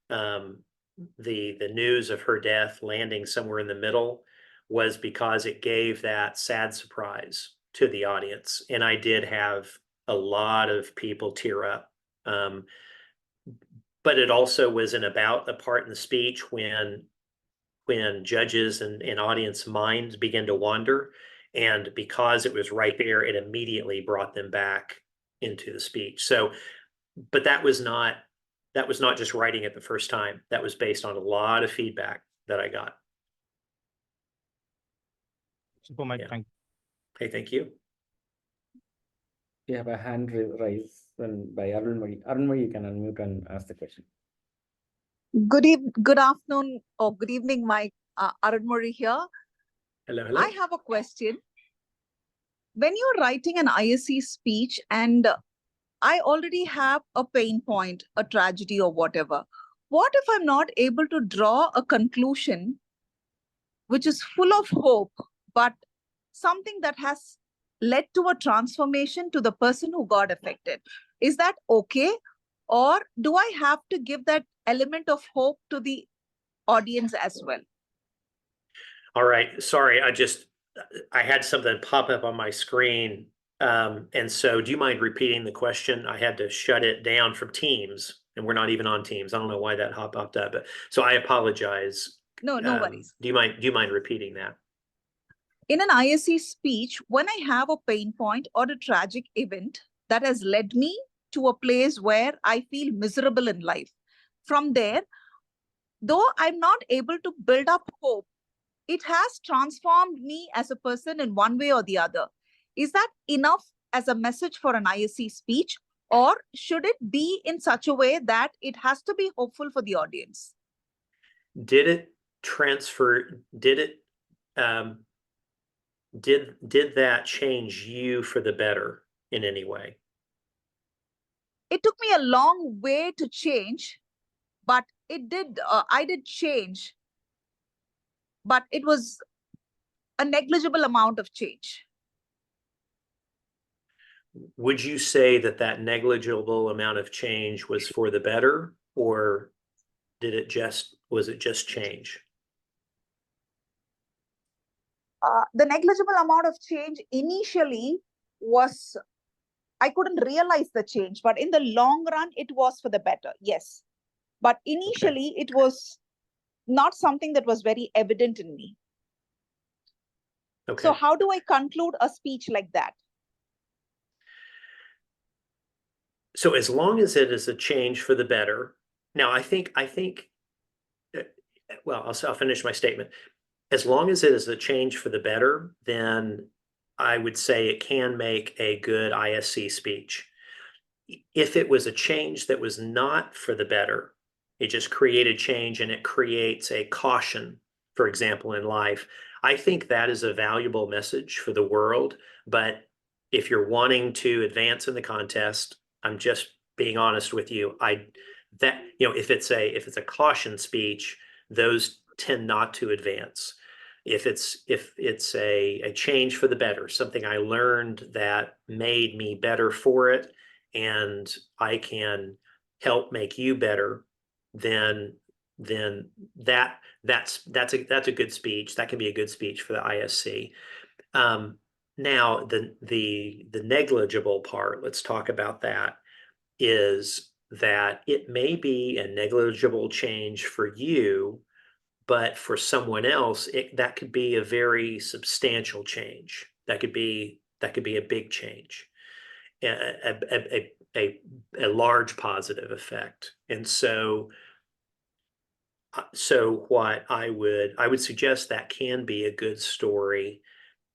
Speaker 5: the news of her death landing somewhere in the middle was because it gave that sad surprise to the audience, and I did have a lot of people tear up. But it also was about the part in the speech when judges and audience minds begin to wander, and because it was right there, it immediately brought them back into the speech. So, but that was not just writing it the first time. That was based on a lot of feedback that I got.
Speaker 3: Super, Mike.
Speaker 5: Yeah.
Speaker 3: Thank you.
Speaker 5: Hey, thank you.
Speaker 1: We have a hand raised by Arunmari. Arunmari, you can unmute and ask the question.
Speaker 6: Good afternoon or good evening, Mike. Arunmari here.
Speaker 5: Hello, hello.
Speaker 6: I have a question. When you're writing an ISC speech and I already have a pain point, a tragedy or whatever, what if I'm not able to draw a conclusion which is full of hope, but something that has led to a transformation to the person who got affected? Is that okay? Or do I have to give that element of hope to the audience as well?
Speaker 5: All right. Sorry, I had something pop up on my screen. And so do you mind repeating the question? I had to shut it down from Teams, and we're not even on Teams. I don't know why that popped up, but so I apologize.
Speaker 6: No worries.
Speaker 5: Do you mind repeating that?
Speaker 6: In an ISC speech, when I have a pain point or a tragic event that has led me to a place where I feel miserable in life, from there, though I'm not able to build up hope, it has transformed me as a person in one way or the other. Is that enough as a message for an ISC speech, or should it be in such a way that it has to be hopeful for the audience?
Speaker 5: Did it transfer? Did it? Did that change you for the better in any way?
Speaker 6: It took me a long way to change, but it did. I did change, but it was a negligible amount of change.
Speaker 5: Would you say that negligible amount of change was for the better, or was it just change?
Speaker 6: The negligible amount of change initially was, I couldn't realize the change, but in the long run, it was for the better, yes. But initially, it was not something that was very evident in me.
Speaker 5: Okay.
Speaker 6: So how do I conclude a speech like that?
Speaker 5: So as long as it is a change for the better, now I think, well, I'll finish my statement. As long as it is a change for the better, then I would say it can make a good ISC speech. If it was a change that was not for the better, it just created change and it creates a caution, for example, in life, I think that is a valuable message for the world. But if you're wanting to advance in the contest, I'm just being honest with you, if it's a caution speech, those tend not to advance. If it's a change for the better, something I learned that made me better for it, and I can help make you better, then that's a good speech. That can be a good speech for the ISC. Now the negligible part, let's talk about that, is that it may be a negligible change for you, but for someone else, that could be a very substantial change. That could be a big change, a large positive effect. And so what I would suggest, that can be a good story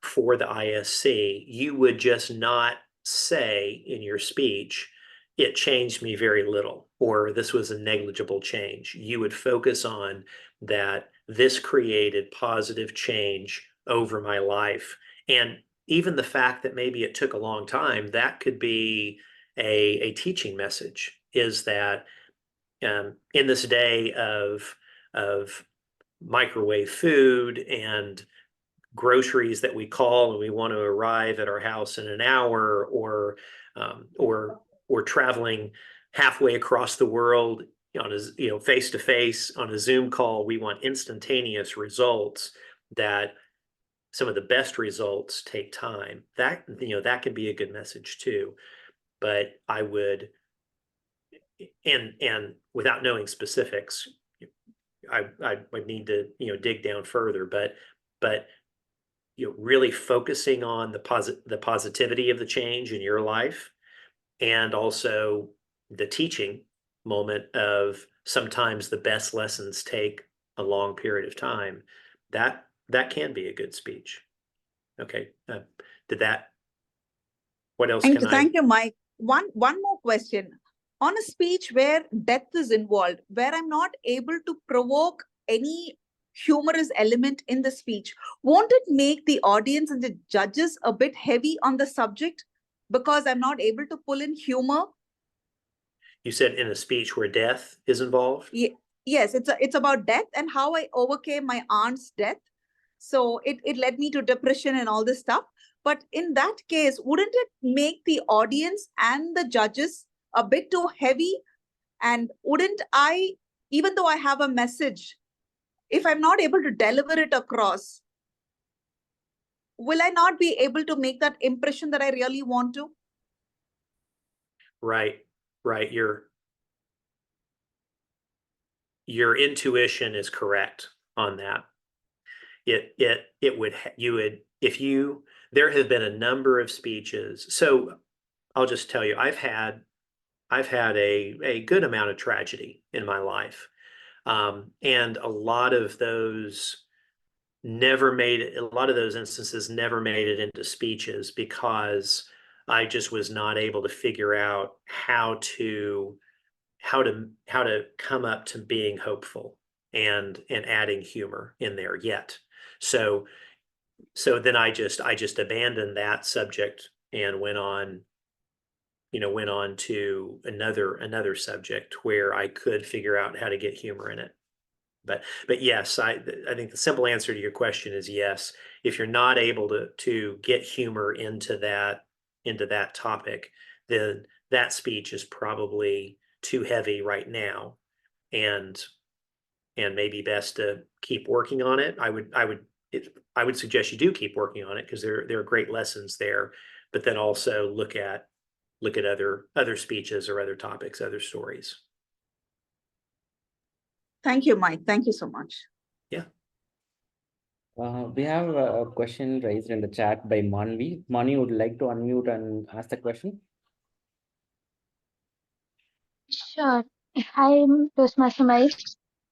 Speaker 5: for the ISC. You would just not say in your speech, it changed me very little, or this was a negligible change. You would focus on that this created positive change over my life. And even the fact that maybe it took a long time, that could be a teaching message, is that in this day of microwave food and groceries that we call and we want to arrive at our house in an hour, or traveling halfway across the world on a face to face on a Zoom call. We want instantaneous results. That some of the best results take time. That can be a good message too. But I would, and without knowing specifics, I would need to dig down further. But really focusing on the positivity of the change in your life, and also the teaching moment of sometimes the best lessons take a long period of time. That can be a good speech. Okay, what else can I?
Speaker 6: Thank you, Mike. One more question. On a speech where death is involved, where I'm not able to provoke any humorous element in the speech, won't it make the audience and the judges a bit heavy on the subject because I'm not able to pull in humor?
Speaker 5: You said in a speech where death is involved?
Speaker 6: Yes, it's about death and how I overcame my aunt's death. So it led me to depression and all this stuff. But in that case, wouldn't it make the audience and the judges a bit too heavy? And wouldn't I, even though I have a message, if I'm not able to deliver it across, will I not be able to make that impression that I really want to?
Speaker 5: Right. Your intuition is correct on that. There have been a number of speeches. So I'll just tell you, I've had a good amount of tragedy in my life. And a lot of those instances never made it into speeches because I just was not able to figure out how to come up to being hopeful and adding humor in there yet. So then I just abandoned that subject and went on to another subject where I could figure out how to get humor in it. But yes, I think the simple answer to your question is yes. If you're not able to get humor into that topic, then that speech is probably too heavy right now, and maybe best to keep working on it. I would suggest you do keep working on it because there are great lessons there, but then also look at other speeches or other topics, other stories.
Speaker 6: Thank you, Mike. Thank you so much.
Speaker 5: Yeah.
Speaker 1: We have a question raised in the chat by Manvi. Mani, would like to unmute and ask the question?
Speaker 7: Sure. Hi, Toastmaster Mike.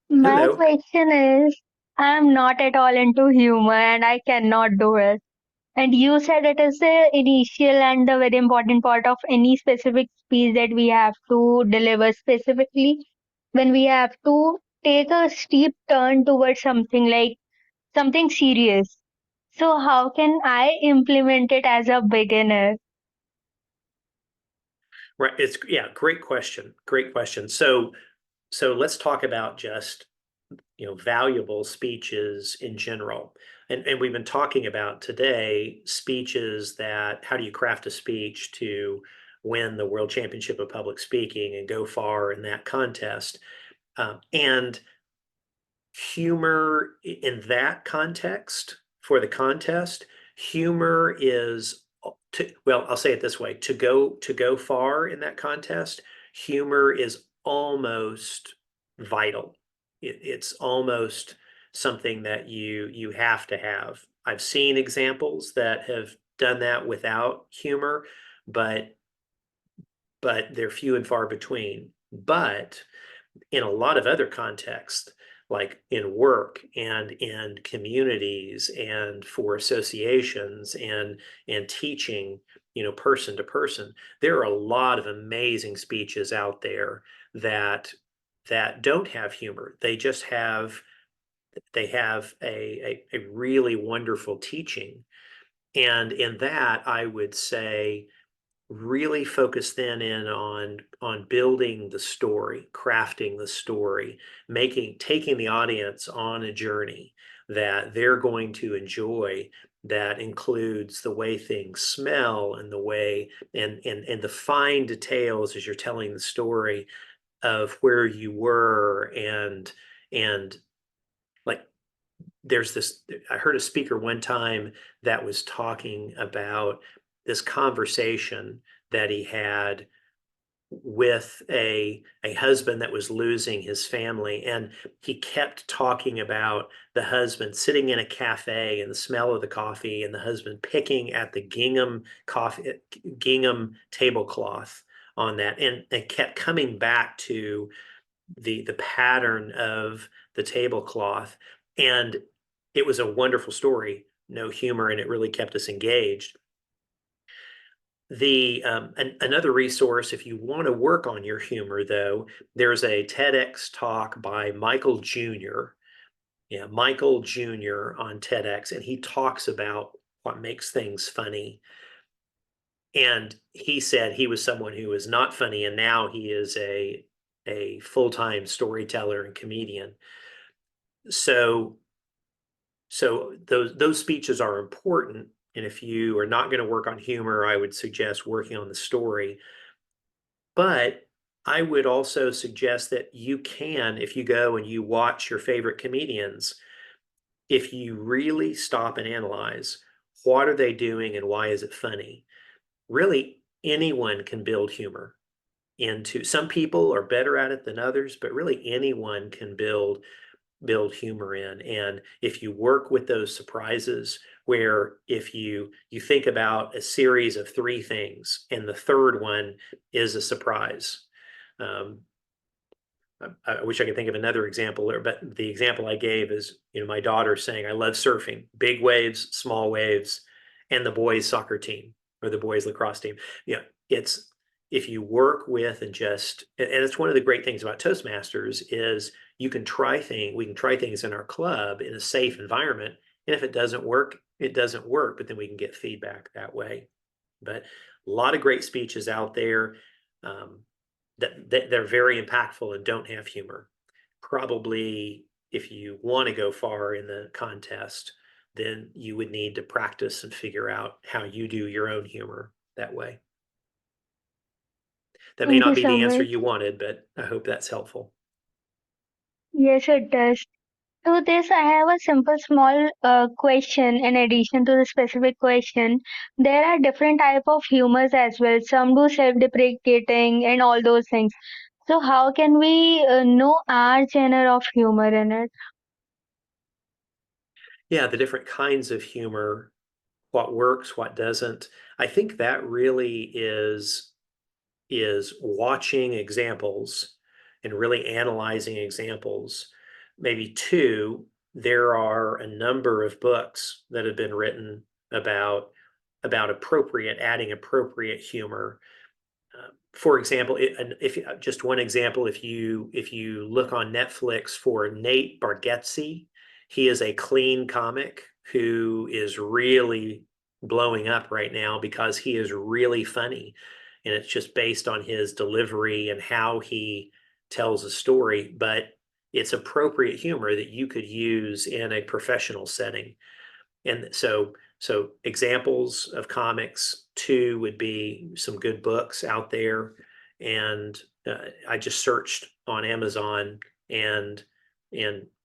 Speaker 7: My
Speaker 5: Hello.
Speaker 7: question is, I'm not at all into humor and I cannot do it. And you said it is the initial and the very important part of any specific speech that we have to deliver, specifically when we have to take a steep turn towards something like something serious. So how can I implement it as a beginner?
Speaker 5: Right. Great question. Great question. So let's talk about just valuable speeches in general. And we've been talking about today speeches that, how do you craft a speech to win the World Championship of Public Speaking and go far in that contest. And humor in that context, for the contest, humor is, I'll say it this way, to go far in that contest, humor is almost vital. It's almost something that you have to have. I've seen examples that have done that without humor, but they're few and far between. But in a lot of other contexts, like in work and in communities and for associations and teaching, person to person, there are a lot of amazing speeches out there that don't have humor. They have a really wonderful teaching. And in that, I would say really focus then in on building the story, crafting the story, taking the audience on a journey that they're going to enjoy, that includes the way things smell and the way and the fine details as you're telling the story of where you were and like there's this, I heard a speaker one time that was talking about this conversation that he had with a husband that was losing his family, and he kept talking about the husband sitting in a cafe and the smell of the coffee, and the husband picking at the gingham tablecloth on that, and it kept coming back to the pattern of the tablecloth. And it was a wonderful story, no humor, and it really kept us engaged. Another resource, if you want to work on your humor, though, there's a TEDx talk by Michael Jr. Yeah, Michael Jr. on TEDx, and he talks about what makes things funny. And he said he was someone who was not funny, and now he is a full-time storyteller and comedian. So those speeches are important. And if you are not going to work on humor, I would suggest working on the story. But I would also suggest that you can, if you go and you watch your favorite comedians, if you really stop and analyze what are they doing and why is it funny, really anyone can build humor into. Some people are better at it than others, but really anyone can build humor in. And if you work with those surprises, where if you think about a series of 3 things and the third one is a surprise. I wish I could think of another example, but the example I gave is, my daughter saying, I love surfing, big waves, small waves, and the boys soccer team or the boys lacrosse team. It's, if you work with and it's one of the great things about Toastmasters is we can try things in our club in a safe environment. And if it doesn't work, it doesn't work, but then we can get feedback that way. But a lot of great speeches out there that they're very impactful and don't have humor. Probably if you want to go far in the contest, then you would need to practice and figure out how you do your own humor that way. That may
Speaker 7: Thank
Speaker 5: not
Speaker 7: you
Speaker 5: be
Speaker 7: so
Speaker 5: the answer
Speaker 7: much.
Speaker 5: you wanted, but I hope that's helpful.
Speaker 7: Yes, it does. To this, I have a simple small question in addition to the specific question. There are different type of humors as well. Some do self-deprecating and all those things. So how can we know our genre of humor in it?
Speaker 5: Yeah, the different kinds of humor, what works, what doesn't. I think that really is watching examples and really analyzing examples. Maybe 2, there are a number of books that have been written about adding appropriate humor. For example, if just one example, if you look on Netflix for Nate Bargatze, he is a clean comic who is really blowing up right now because he is really funny, and it's just based on his delivery and how he tells a story. But it's appropriate humor that you could use in a professional setting. And so examples of comics, 2 would be some good books out there. And I just searched on Amazon, and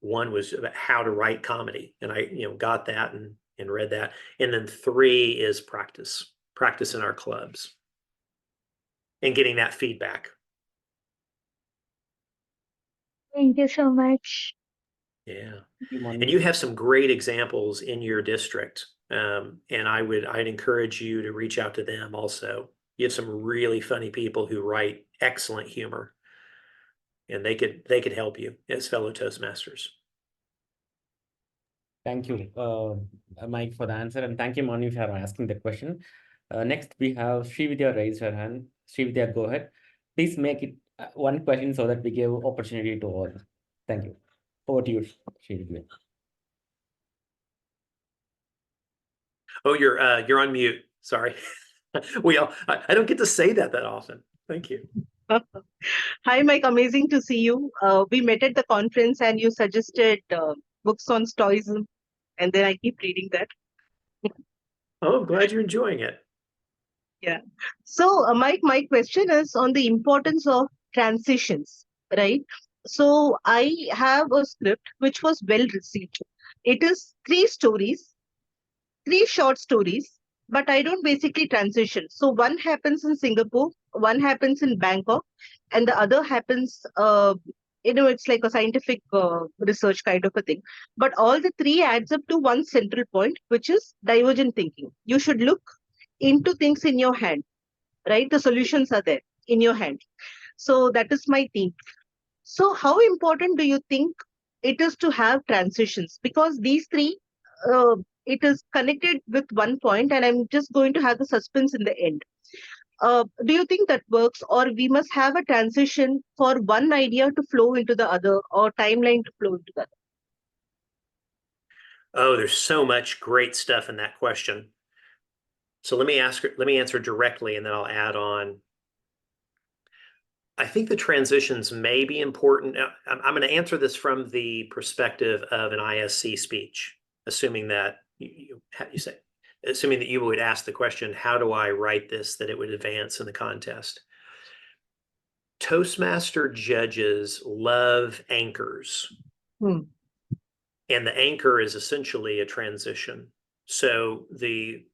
Speaker 5: one was about how to write comedy. And I, got that and read that. And then 3 is practice in our clubs and getting that feedback.
Speaker 7: Thank you so much.
Speaker 5: Yeah.
Speaker 1: Thank you,
Speaker 5: And
Speaker 1: Manu.
Speaker 5: you have some great examples in your district. And I'd encourage you to reach out to them also. You have some really funny people who write excellent humor, and they could help you as fellow Toastmasters.
Speaker 1: Thank you, Mike, for the answer, and thank you, Manu, for asking the question. Next, we have Srividya raised her hand. Srividya, go ahead. Please make it one question so that we give opportunity to all. Thank you. Over to you, Srividya.
Speaker 5: Oh, you're on mute. Sorry. I don't get to say that often. Thank you.
Speaker 8: Hi, Mike. Amazing to see you. We met at the conference and you suggested books on Stoicism, and then I keep reading that.
Speaker 5: Oh, I'm glad you're enjoying it.
Speaker 8: Yeah. So, Mike, my question is on the importance of transitions, right? So, I have a script which was well received. It is three short stories, but I don't basically transition. So, one happens in Singapore, one happens in Bangkok, and the other happens, it's like a scientific research kind of a thing. But all the three adds up to one central point, which is divergent thinking. You should look into things in your hand, right? The solutions are there in your hand. So that is my theme. So how important do you think it is to have transitions? Because these three, uh, it is connected with one point, and I'm just going to have the suspense in the end. Do you think that works, or we must have a transition for one idea to flow into the other, or timeline to flow into the other?
Speaker 5: Oh, there's so much great stuff in that question. So let me answer directly, and then I'll add on. I think the transitions may be important. I'm going to answer this from the perspective of an ISC speech, assuming that assuming that you would ask the question, how do I write this that it would advance in the contest? Toastmaster judges love anchors. And the anchor is essentially a transition. So the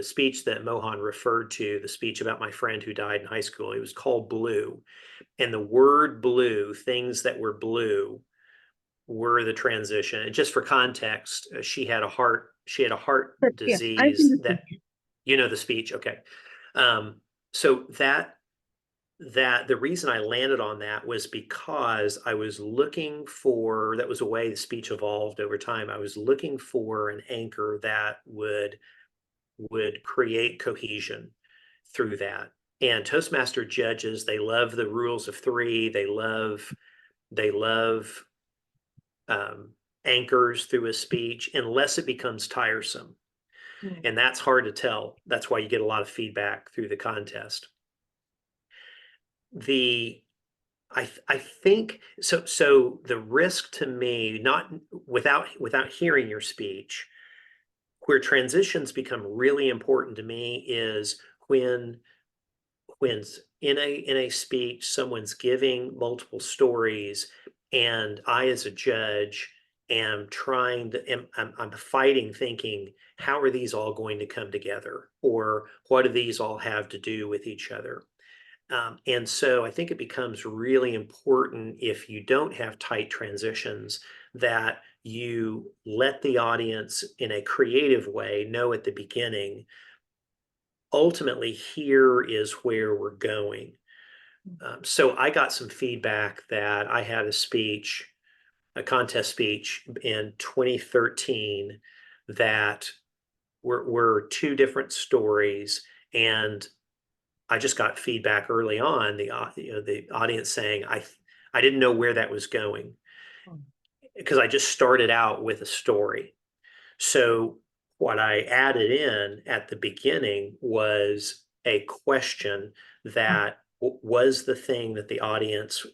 Speaker 5: speech that Mohan referred to, the speech about my friend who died in high school, it was called Blue. And the word blue, things that were blue, were the transition. And just for context, she had a heart disease. That, you know the speech, okay. So that the reason I landed on that was because I was looking for, that was a way the speech evolved over time. I was looking for an anchor that would create cohesion through that. And Toastmaster judges, they love the rules of three. They love anchors through a speech, unless it becomes tiresome. And that's hard to tell. That's why you get a lot of feedback through the contest. I think so the risk to me, not without hearing your speech, where transitions become really important to me is when in a speech someone's giving multiple stories, and I as a judge am I'm fighting, thinking, how are these all going to come together, or what do these all have to do with each other? And so I think it becomes really important, if you don't have tight transitions, that you let the audience in a creative way know at the beginning, ultimately, here is where we're going. So I got some feedback that I had a contest speech in 2013 that were two different stories, and I just got feedback early on, the audience saying, I didn't know where that was going, because I just started out with a story. So what I added in at the beginning was a question that was the thing that the audience,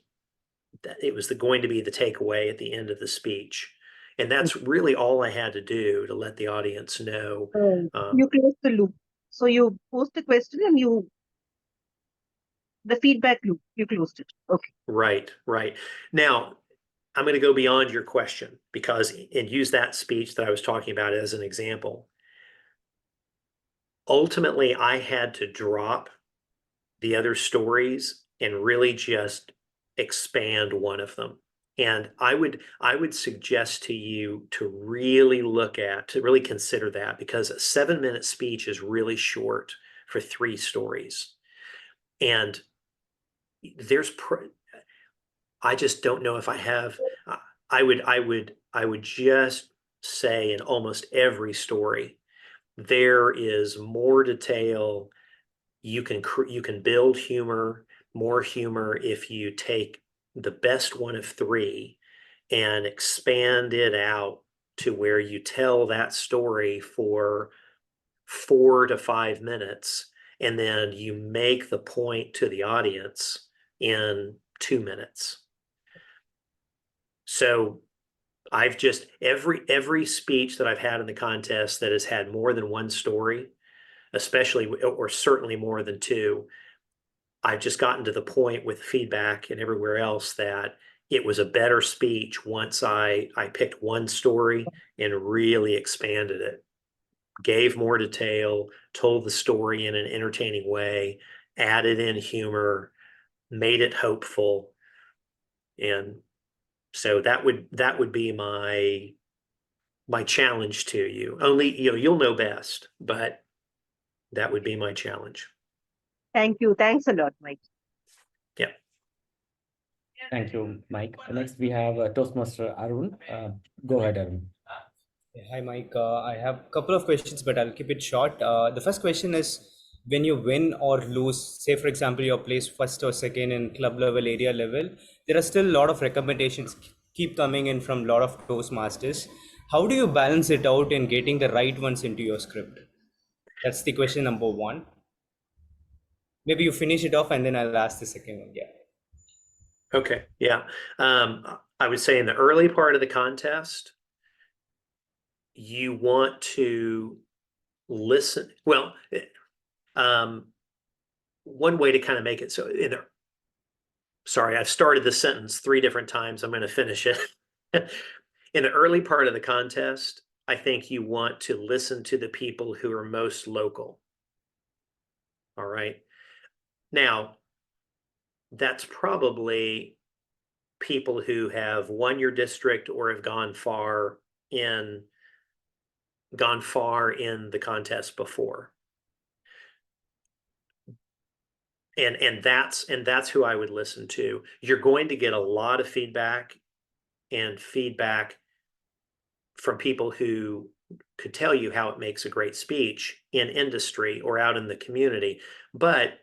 Speaker 5: that it was going to be the takeaway at the end of the speech. And that's really all I had to do to let the audience know.
Speaker 8: You close the loop. So you post the question and the feedback loop, you closed it. Okay.
Speaker 5: Right. Now, I'm going to go beyond your question, and use that speech that I was talking about as an example. Ultimately, I had to drop the other stories and really just expand one of them. And I would suggest to you to really consider that, because a 7-minute speech is really short for 3 stories. And I just don't know if I have, I would just say in almost every story, there is more detail. You can build more humor if you take the best one of 3 and expand it out to where you tell that story for 4 to 5 minutes, and then you make the point to the audience in 2 minutes. So I've just every speech that I've had in the contest that has had more than one story, especially or certainly more than two, I've just gotten to the point with feedback and everywhere else that it was a better speech once I picked one story and really expanded it, gave more detail, told the story in an entertaining way, added in humor, made it hopeful. And so that would be my challenge to you. Only, you'll know best, but that would be my challenge.
Speaker 8: Thank you. Thanks a lot, Mike.
Speaker 5: Yeah.
Speaker 1: Thank you, Mike. Next, we have Toastmaster Arun. Go ahead, Arun.
Speaker 9: Hi, Mike. I have a couple of questions, but I'll keep it short. The first question is, when you win or lose, say, for example, you're placed first or second in club level, area level, there are still a lot of recommendations keep coming in from a lot of Toastmasters. How do you balance it out in getting the right ones into your script? That's the question number one. Maybe you finish it off and then I'll ask the second one. Yeah.
Speaker 5: Okay. Yeah. I would say in the early part of the contest, you want to listen. Well, one way to kind of make it so sorry, I've started the sentence 3 different times. I'm going to finish it. In the early part of the contest, I think you want to listen to the people who are most local. All right. Now, that's probably people who have won your district or have gone far in the contest before. And that's who I would listen to. You're going to get a lot of feedback from people who could tell you how it makes a great speech in industry or out in the community. But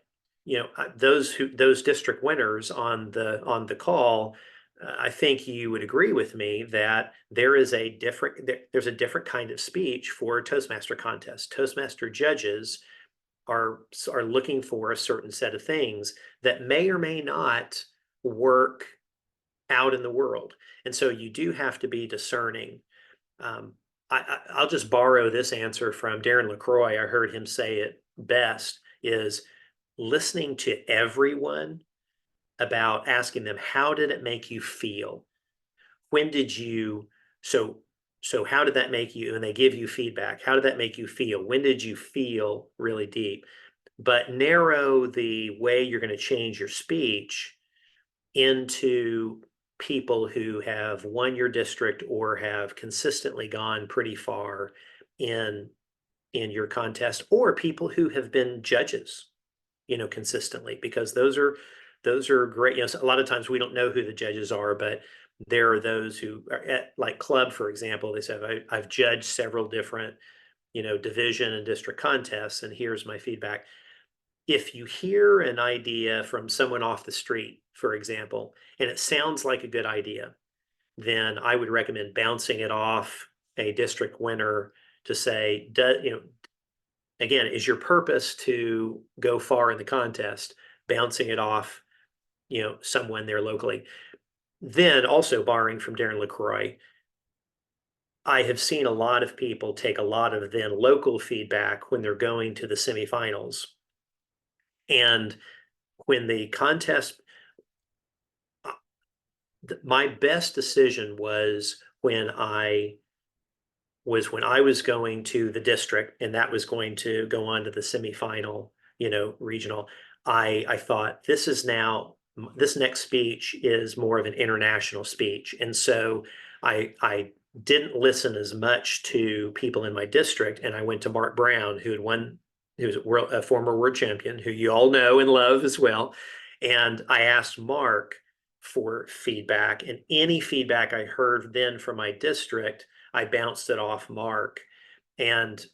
Speaker 5: those district winners on the call, I think you would agree with me that there's a different kind of speech for a Toastmaster contest. Toastmaster judges are looking for a certain set of things that may or may not work out in the world. And so you do have to be discerning. I'll just borrow this answer from Darren LaCroix. I heard him say it best, is listening to everyone about asking them, how did it make you feel? When did you, so how did that make you, and they give you feedback, how did that make you feel? When did you feel really deep? But narrow the way you're going to change your speech into people who have won your district or have consistently gone pretty far in your contest, or people who have been judges, consistently, because those are great. A lot of times we don't know who the judges are, but there are those who are at, like club, for example, they say, I've judged several different, division and district contests, and here's my feedback. If you hear an idea from someone off the street, for example, and it sounds like a good idea, then I would recommend bouncing it off a district winner to say, again, is your purpose to go far in the contest? Bouncing it off, someone there locally. Then also borrowing from Darren LaCroix, I have seen a lot of people take a lot of then local feedback when they're going to the semifinals. And when the contest, my best decision was when I was going to the district, and that was going to go on to the semifinal, regional. I thought this next speech is more of an international speech. And so I didn't listen as much to people in my district, and I went to Mark Brown, who was a former world champion, who you all know and love as well. And I asked Mark for feedback, and any feedback I heard then from my district, I bounced it off Mark. And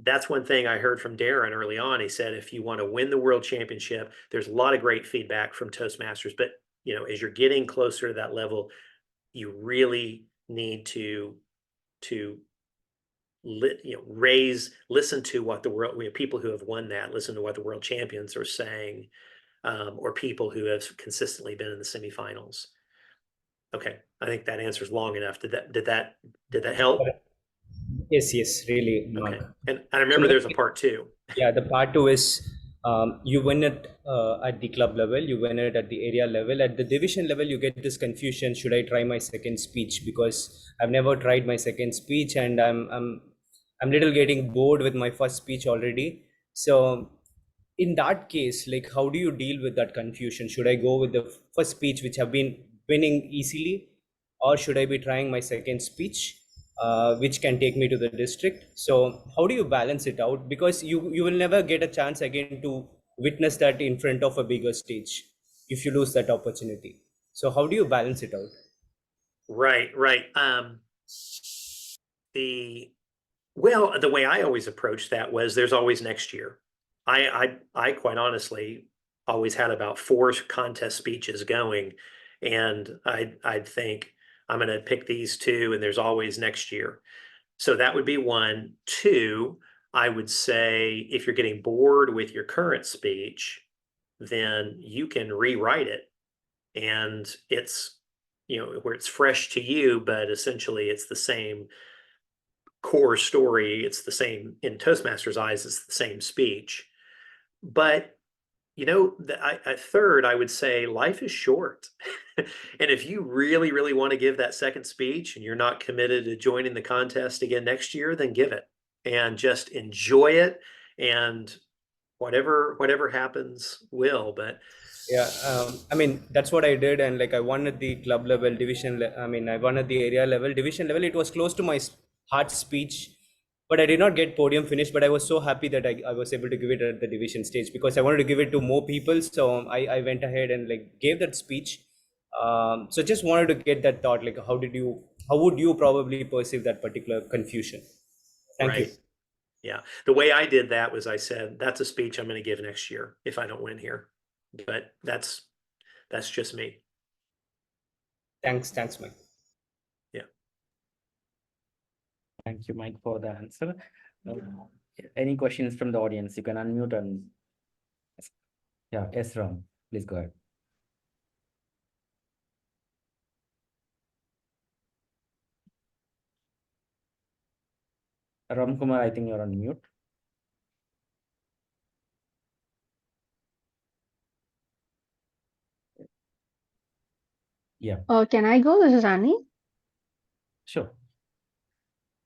Speaker 5: that's one thing I heard from Darren early on. He said, if you want to win the world championship, there's a lot of great feedback from Toastmasters, but as you're getting closer to that level, you really need to listen to what the world, people who have won that, listen to what the world champions are saying, or people who have consistently been in the semifinals. Okay, I think that answer's long enough. Did that help?
Speaker 9: Yes, really,
Speaker 5: Okay,
Speaker 9: Mark.
Speaker 5: and I remember there's a part two.
Speaker 9: Yeah, the part two is you win it at the club level, you win it at the area level. At the division level, you get this confusion: should I try my second speech? Because I've never tried my second speech, and I'm little getting bored with my first speech already. So in that case, like, how do you deal with that confusion? Should I go with the first speech, which have been winning easily, or should I be trying my second speech, which can take me to the district? So how do you balance it out? Because you will never get a chance again to witness that in front of a bigger stage if you lose that opportunity. So how do you balance it out?
Speaker 5: Right. The way I always approached that was there's always next year. I quite honestly always had about 4 contest speeches going, and I'd think I'm going to pick these 2, and there's always next year. So that would be 1. 2, I would say if you're getting bored with your current speech, then you can rewrite it, and it's, where it's fresh to you, but essentially it's the same core story. It's the same in Toastmasters' eyes. It's the same speech, but third, I would say life is short. And if you really, really want to give that second speech and you're not committed to joining the contest again next year, then give it and just enjoy it. And whatever happens will. But
Speaker 9: Yeah, I mean, that's what I did. And like, I won at the club level, I won at the area level, division level. It was close to my heart speech, but I did not get podium finish. But I was so happy that I was able to give it at the division stage, because I wanted to give it to more people. So I went ahead and like gave that speech. So just wanted to get that thought, like, how would you probably perceive that particular confusion? Thank you.
Speaker 5: right. Yeah. The way I did that was I said, that's a speech I'm going to give next year if I don't win here. But that's just me.
Speaker 9: Thanks, Mike.
Speaker 5: Yeah.
Speaker 1: Thank you, Mike, for the answer. Any questions from the audience? You can unmute and yes, Ram, please go ahead. Ram Kumar, I think you're on mute. Yeah,
Speaker 10: Can I go? This is Annie.
Speaker 1: sure.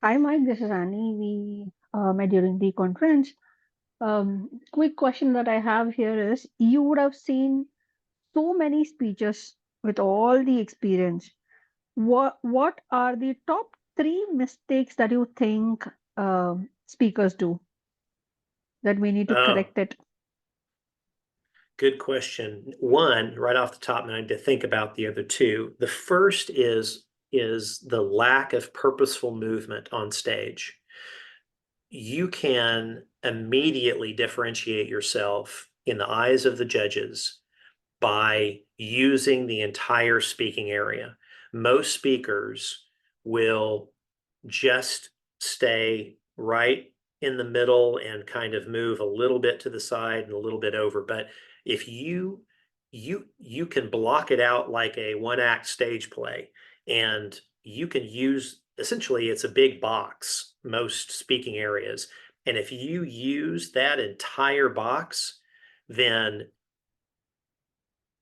Speaker 10: Hi, Mike. This is Annie. We met during the conference. Quick question that I have here is: you would have seen so many speeches with all the experience. What are the top 3 mistakes that you think speakers do that we need to correct it?
Speaker 5: Good question. One, right off the top, and I need to think about the other 2. The first is the lack of purposeful movement on stage. You can immediately differentiate yourself in the eyes of the judges by using the entire speaking area. Most speakers will just stay right in the middle and kind of move a little bit to the side and a little bit over. But if you can block it out like a 1-act stage play, and you can use, essentially it's a big box, most speaking areas. And if you use that entire box, then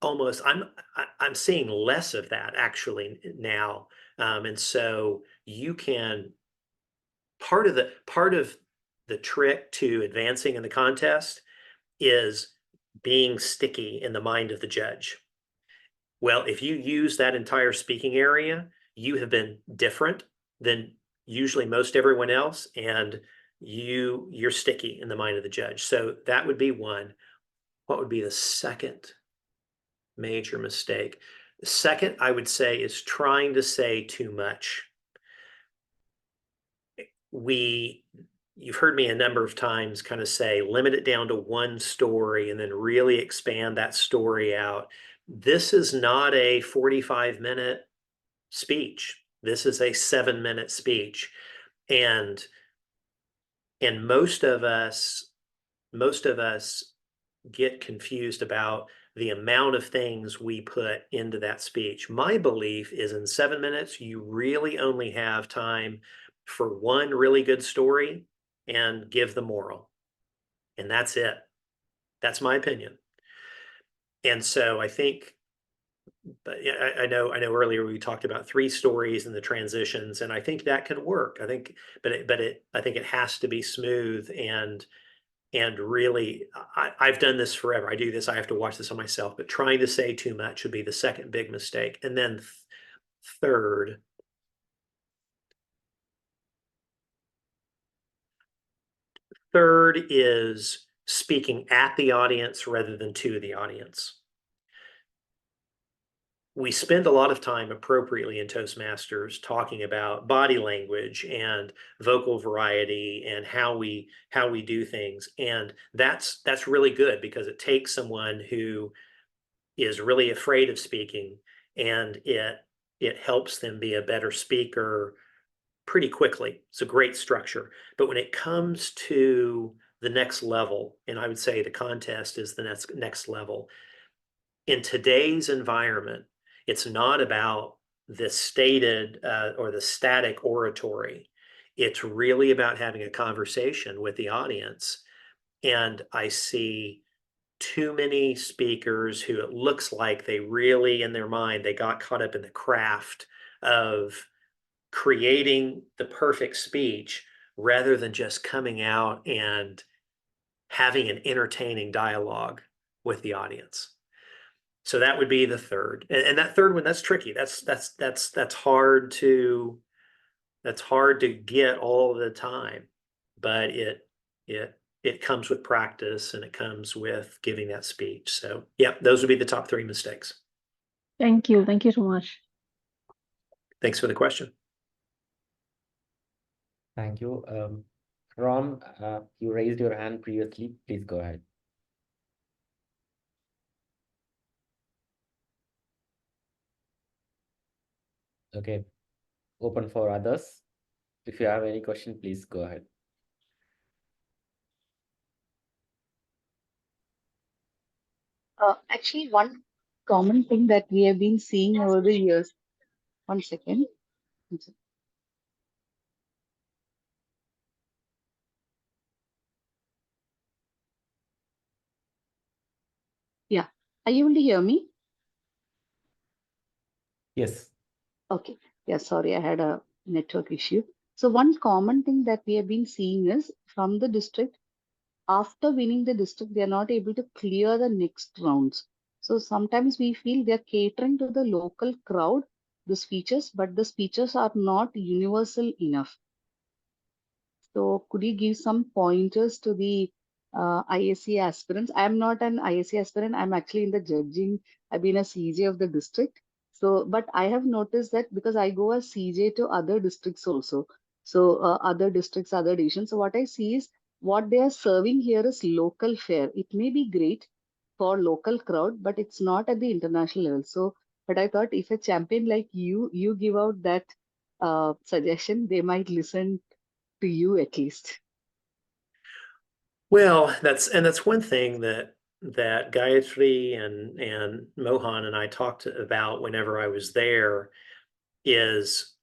Speaker 5: almost I'm seeing less of that actually now. And so you can, part of the trick to advancing in the contest is being sticky in the mind of the judge. Well, if you use that entire speaking area, you have been different than usually most everyone else, and you're sticky in the mind of the judge. So that would be one. What would be the second major mistake? The second, I would say, is trying to say too much. You've heard me a number of times kind of say, limit it down to one story and then really expand that story out. This is not a 45-minute speech. This is a 7-minute speech. And And most of us get confused about the amount of things we put into that speech. My belief is in 7 minutes, you really only have time for one really good story and give the moral. And that's it. That's my opinion. And so I think, but yeah, I know earlier we talked about 3 stories and the transitions, and I think that can work. I think, I think it has to be smooth and really, I've done this forever. I do this. I have to watch this on myself, but trying to say too much would be the second big mistake. And then third, is speaking at the audience rather than to the audience. We spend a lot of time appropriately in Toastmasters talking about body language and vocal variety and how we do things. And that's really good because it takes someone who is really afraid of speaking, and it helps them be a better speaker pretty quickly. It's a great structure. But when it comes to the next level, and I would say the contest is the next level, in today's environment, it's not about the stated or the static oratory. It's really about having a conversation with the audience. And I see too many speakers who it looks like they really, in their mind, they got caught up in the craft of creating the perfect speech rather than just coming out and having an entertaining dialogue with the audience. So that would be the third. And that third one, that's tricky. That's hard to get all the time, but it comes with practice and it comes with giving that speech. So yeah, those would be the top 3 mistakes.
Speaker 10: Thank you. Thank you so much.
Speaker 5: Thanks for the question.
Speaker 1: Thank you. Ron, you raised your hand previously. Please go ahead. Okay, open for others. If you have any question, please go ahead.
Speaker 8: Actually, one common thing that we have been seeing over the years. One second. Yeah. Are you able to hear me?
Speaker 1: Yes.
Speaker 8: Okay. Yeah, sorry, I had a network issue. So one common thing that we have been seeing is from the district, after winning the district, they are not able to clear the next rounds. So sometimes we feel they're catering to the local crowd, the speeches, but the speeches are not universal enough. So could you give some pointers to the ISC aspirants? I'm not an ISC aspirant. I'm actually in the judging. I've been a CJ of the district. So, but I have noticed that because I go as CJ to other districts also. So other districts, other divisions. So what I see is what they are serving here is local fare. It may be great for local crowd, but it's not at the international level. So, but I thought if a champion like you give out that suggestion, they might listen to you at least.
Speaker 5: Well, that's one thing that Gayatri and Mohan and I talked about whenever I was there is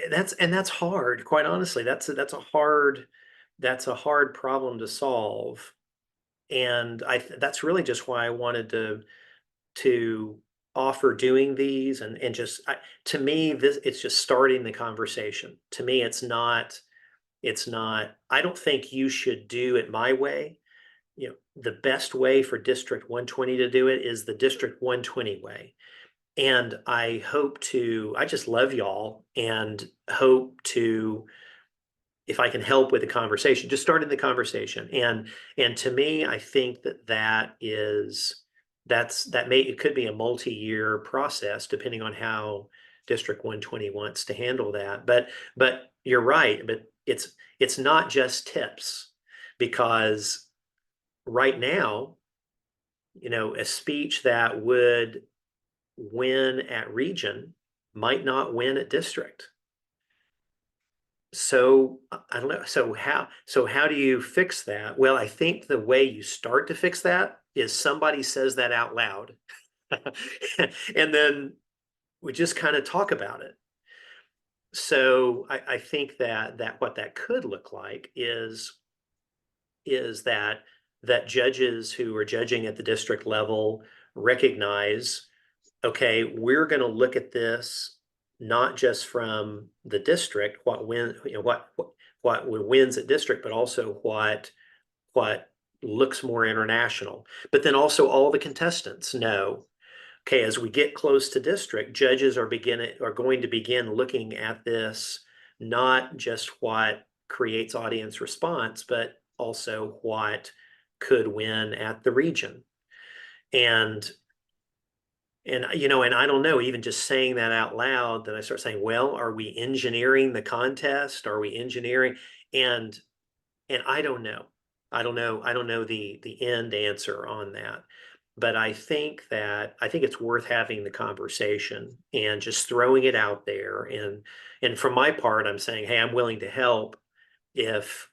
Speaker 5: that's hard, quite honestly. That's a hard problem to solve. And that's really just why I wanted to offer doing these and just to me it's just starting the conversation. To me it's not I don't think you should do it my way. You know, the best way for District 120 to do it is the District 120 way. And I just love y'all and hope to, if I can help with the conversation, just starting the conversation. And to me, I think it could be a multi-year process depending on how District 120 wants to handle that. But you're right, but it's not just tips, because right now, you know, a speech that would win at region might not win at district. So I don't know. So how do you fix that? Well, I think the way you start to fix that is somebody says that out loud. And then we just kind of talk about it. So I think that what that could look like is that judges who are judging at the district level recognize, okay, we're going to look at this not just from the district, what wins at district, but also what looks more international. But then also all the contestants know, okay, as we get close to district, judges are going to begin looking at this, not just what creates audience response, but also what could win at the region. And you know, and I don't know, even just saying that out loud, then I start saying, well, are we engineering the contest? Are we engineering? And I don't know. I don't know the end answer on that. But I think it's worth having the conversation and just throwing it out there. And from my part, I'm saying, hey, I'm willing to help if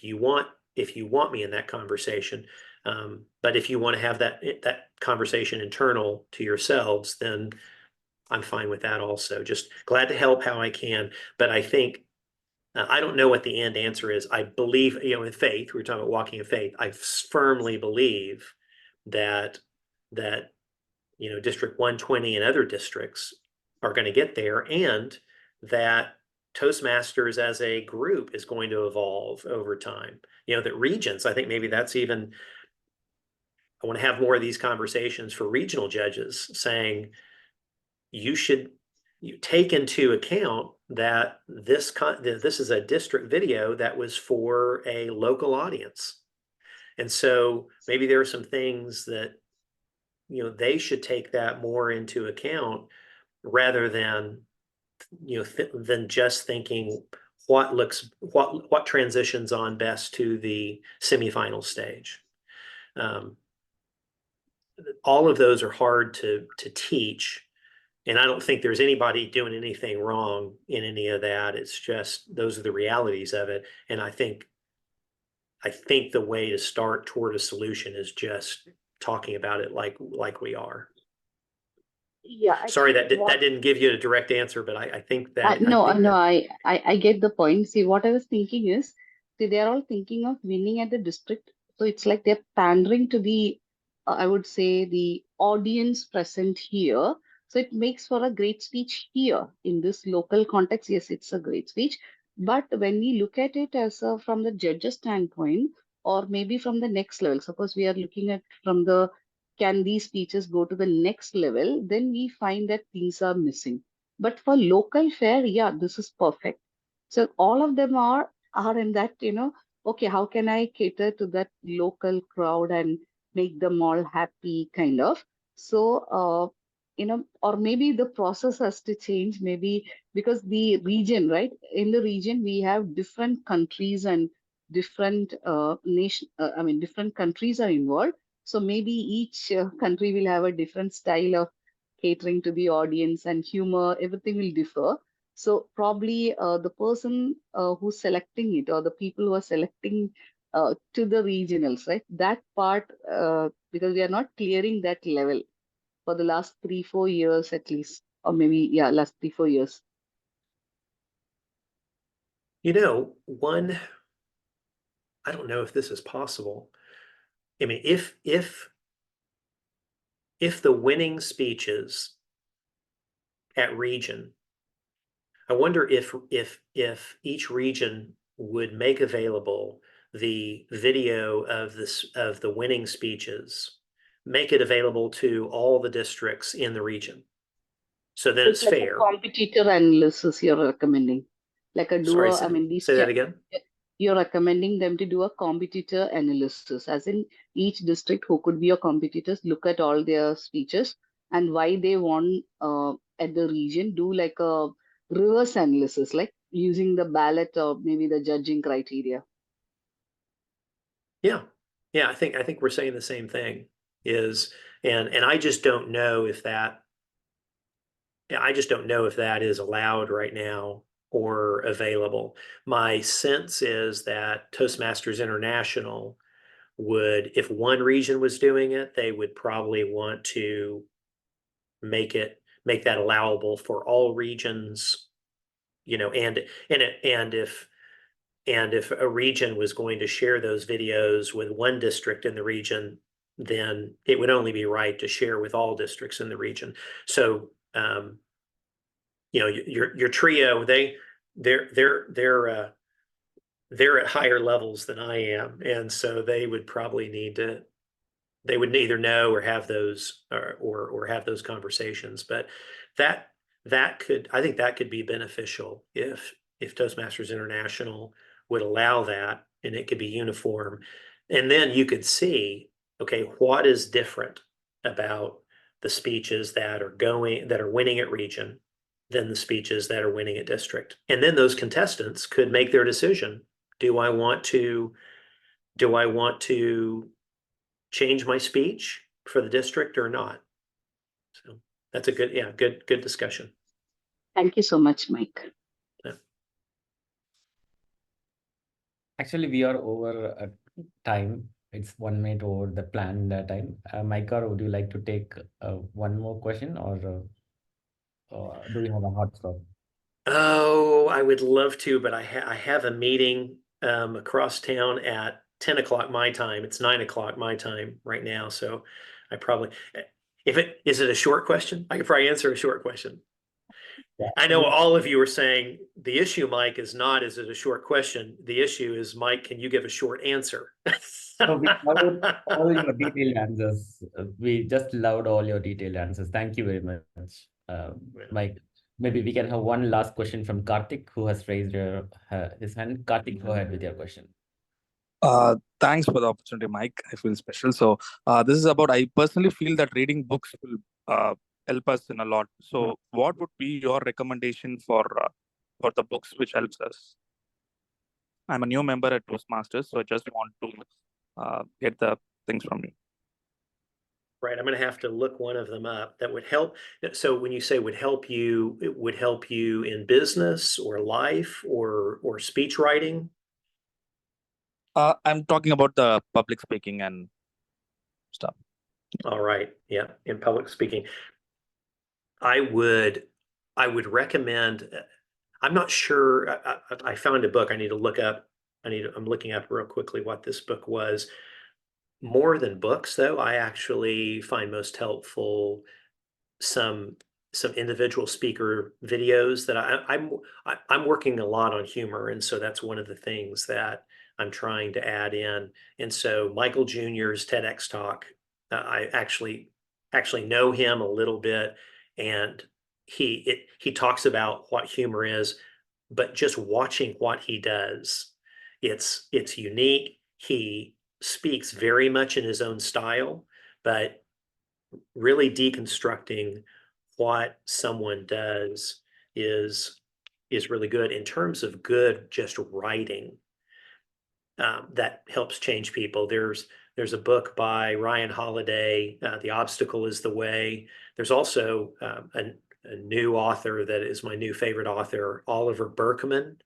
Speaker 5: you want me in that conversation. But if you want to have that conversation internal to yourselves, then I'm fine with that also. Just glad to help how I can. But I think I don't know what the end answer is. I believe, you know, in faith, we were talking about walking in faith. I firmly believe that you know, District 120 and other districts are going to get there, and that Toastmasters as a group is going to evolve over time. You know, that regions, I think maybe that's even, I want to have more of these conversations for regional judges saying, you should take into account that this is a district video that was for a local audience. And so maybe there are some things that, you know, they should take that more into account rather than, you know, than just thinking what transitions on best to the semifinal stage. All of those are hard to teach. And I don't think there's anybody doing anything wrong in any of that. It's just, those are the realities of it. And I think the way to start toward a solution is just talking about it like we are.
Speaker 11: Yeah, I
Speaker 5: Sorry,
Speaker 11: think
Speaker 5: that didn't give you a direct answer, but I think that
Speaker 11: I get the point. See, what I was thinking is, see, they're all thinking of winning at the district. So it's like they're pandering to the, I would say, the audience present here. So it makes for a great speech here in this local context. Yes, it's a great speech. But when we look at it as from the judge's standpoint, or maybe from the next level, suppose we are looking at from the can these speeches go to the next level, then we find that things are missing. But for local fare, yeah, this is perfect. So all of them are in that, you know, okay, how can I cater to that local crowd and make them all happy, kind of. So, you know, or maybe the process has to change, maybe because the region, right? In the region, we have different countries and different different countries are involved. So maybe each country will have a different style of catering to the audience and humor, everything will differ. So probably the person who's selecting it or the people who are selecting to the regionals, right? That part, because we are not clearing that level for the last 3-4 years at least, or maybe, yeah, last 3-4 years.
Speaker 5: You know, I don't know if this is possible. I mean, if the winning speeches at region, I wonder if each region would make available the video of the winning speeches, make it available to all the districts in the region. So then it's
Speaker 11: like
Speaker 5: fair.
Speaker 11: a competitor analysis you're recommending, like a
Speaker 5: Sorry,
Speaker 11: duo. I mean, these
Speaker 5: say that again.
Speaker 11: You're recommending them to do a competitor analysis, as in each district who could be your competitors, look at all their speeches and why they won at the region, do like a reverse analysis, like using the ballot or maybe the judging criteria.
Speaker 5: Yeah. I think we're saying the same thing, is, and I just don't know if that is allowed right now, or available. My sense is that Toastmasters International would, if one region was doing it, they would probably want to make that allowable for all regions, and if a region was going to share those videos with one district in the region, then it would only be right to share with all districts in the region. So, your trio, they're at higher levels than I am, and so they would probably they would either know or have those or have those conversations. But I think that could be beneficial if Toastmasters International would allow that, and it could be uniform. And then you could see, okay, what is different about the speeches that are winning at region than the speeches that are winning at district. And then those contestants could make their decision. Do I want to change my speech for the district or not? So that's a good discussion.
Speaker 11: Thank you so much, Mike.
Speaker 1: Actually, we are over time. It's 1 minute over the planned time. Micah, would you like to take one more question, or do we have a hot stop?
Speaker 5: Oh, I would love to, but I have a meeting across town at 10 o'clock my time. It's 9 o'clock my time right now. So I probably, is it a short question? I could probably answer a short question.
Speaker 1: Yeah.
Speaker 5: I know all of you are saying the issue, Mike, is not, is it a short question? The issue is, Mike, can you give a short answer?
Speaker 1: So we covered all your detailed answers. We just loved all your detailed answers. Thank you very much, Mike. Maybe we can have one last question from Karthik, who has raised his hand. Karthik, go ahead with your question.
Speaker 12: Thanks for the opportunity, Mike. I feel special. So this is about, I personally feel that reading books will help us in a lot. So what would be your recommendation for the books which helps us? I'm a new member at Toastmasters, so I just want to get the things from you.
Speaker 5: Right, I'm going to have to look one of them up that would help. So when you say would help you, it would help you in business or life or speech writing?
Speaker 12: I'm talking about the public speaking and stuff.
Speaker 5: All right, yeah, in public speaking. I would recommend, I'm not sure, I found a book I need to look up. I'm looking up real quickly what this book was. More than books, though, I actually find most helpful some individual speaker videos that I'm working a lot on humor, and so that's one of the things that I'm trying to add in. And so Michael Jr.'s TEDx talk, I actually know him a little bit, and he talks about what humor is, but just watching what he does, it's unique. He speaks very much in his own style, but really deconstructing what someone does is really good in terms of good just writing. That helps change people. There's a book by Ryan Holiday, The Obstacle is the Way. There's also a new author that is my new favorite author, Oliver Burkeman,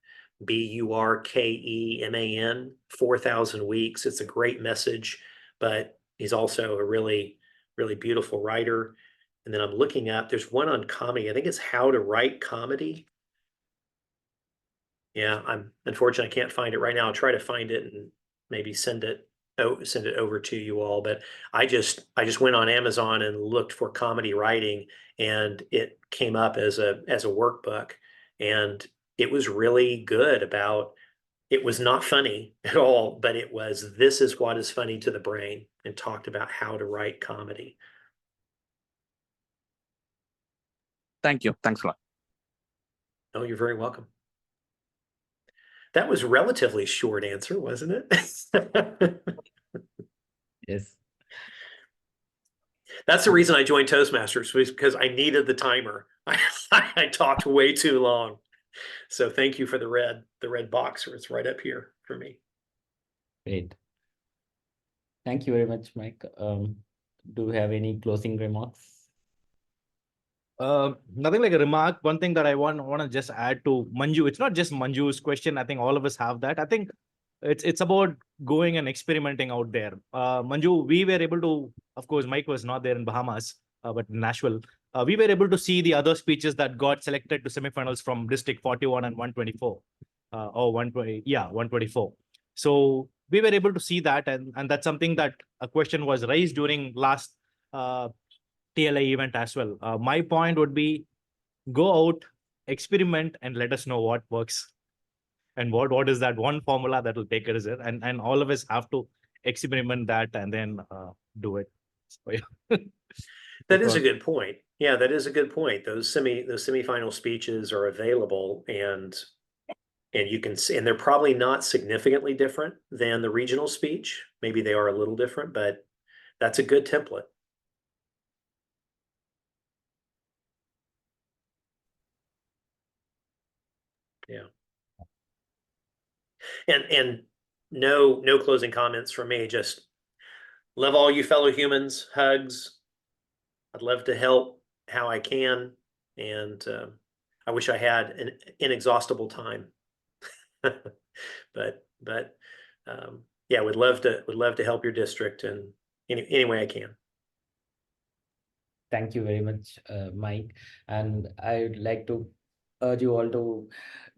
Speaker 5: Burkeman, 4,000 Weeks. It's a great message, but he's also a really, really beautiful writer. And then I'm looking up, there's one on comedy. I think it's How to Write Comedy. Yeah, I'm unfortunately I can't find it right now. I'll try to find it and maybe send it over to you all. But I just went on Amazon and looked for comedy writing, and it came up as a workbook, and it was really good about, it was not funny at all, but it was, this is what is funny to the brain, and talked about how to write comedy.
Speaker 12: Thank you. Thanks a lot.
Speaker 5: Oh, you're very welcome. That was a relatively short answer, wasn't it?
Speaker 1: Yes.
Speaker 5: That's the reason I joined Toastmasters, was because I needed the timer. I talked way too long. So thank you for the red box, where it's right up here for me.
Speaker 1: Great. Thank you very much, Mike. Do you have any closing remarks?
Speaker 3: Nothing like a remark. One thing that I want to just add to Manju. It's not just Manju's question. I think all of us have that. I think it's about going and experimenting out there. Manju, we were able to. Of course, Mike was not there in Bahamas, but in Nashville. We were able to see the other speeches that got selected to semifinals from District 41 and 124, or 120. Yeah, 124. So we were able to see that, and that's something that a question was raised during last TLA event as well. My point would be go out, experiment, and let us know what works and what is that one formula that will take a result. And all of us have to experiment that and then do it. So, yeah.
Speaker 5: That is a good point. Yeah, that is a good point. Those semifinal speeches are available, and you can see, and they're probably not significantly different than the regional speech. Maybe they are a little different, but that's a good template. Yeah. And no closing comments from me. Just love all you fellow humans. Hugs. I'd love to help how I can, and I wish I had an inexhaustible time. but yeah, would love to help your district in any way I can.
Speaker 1: Thank you very much, Mike. And I would like to urge you all to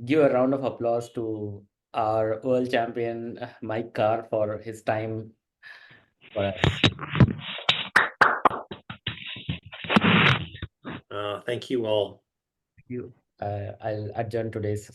Speaker 1: give a round of applause to our world champion, Mike Carr, for his time for us.
Speaker 5: Thank you all.
Speaker 1: I'll adjourn today's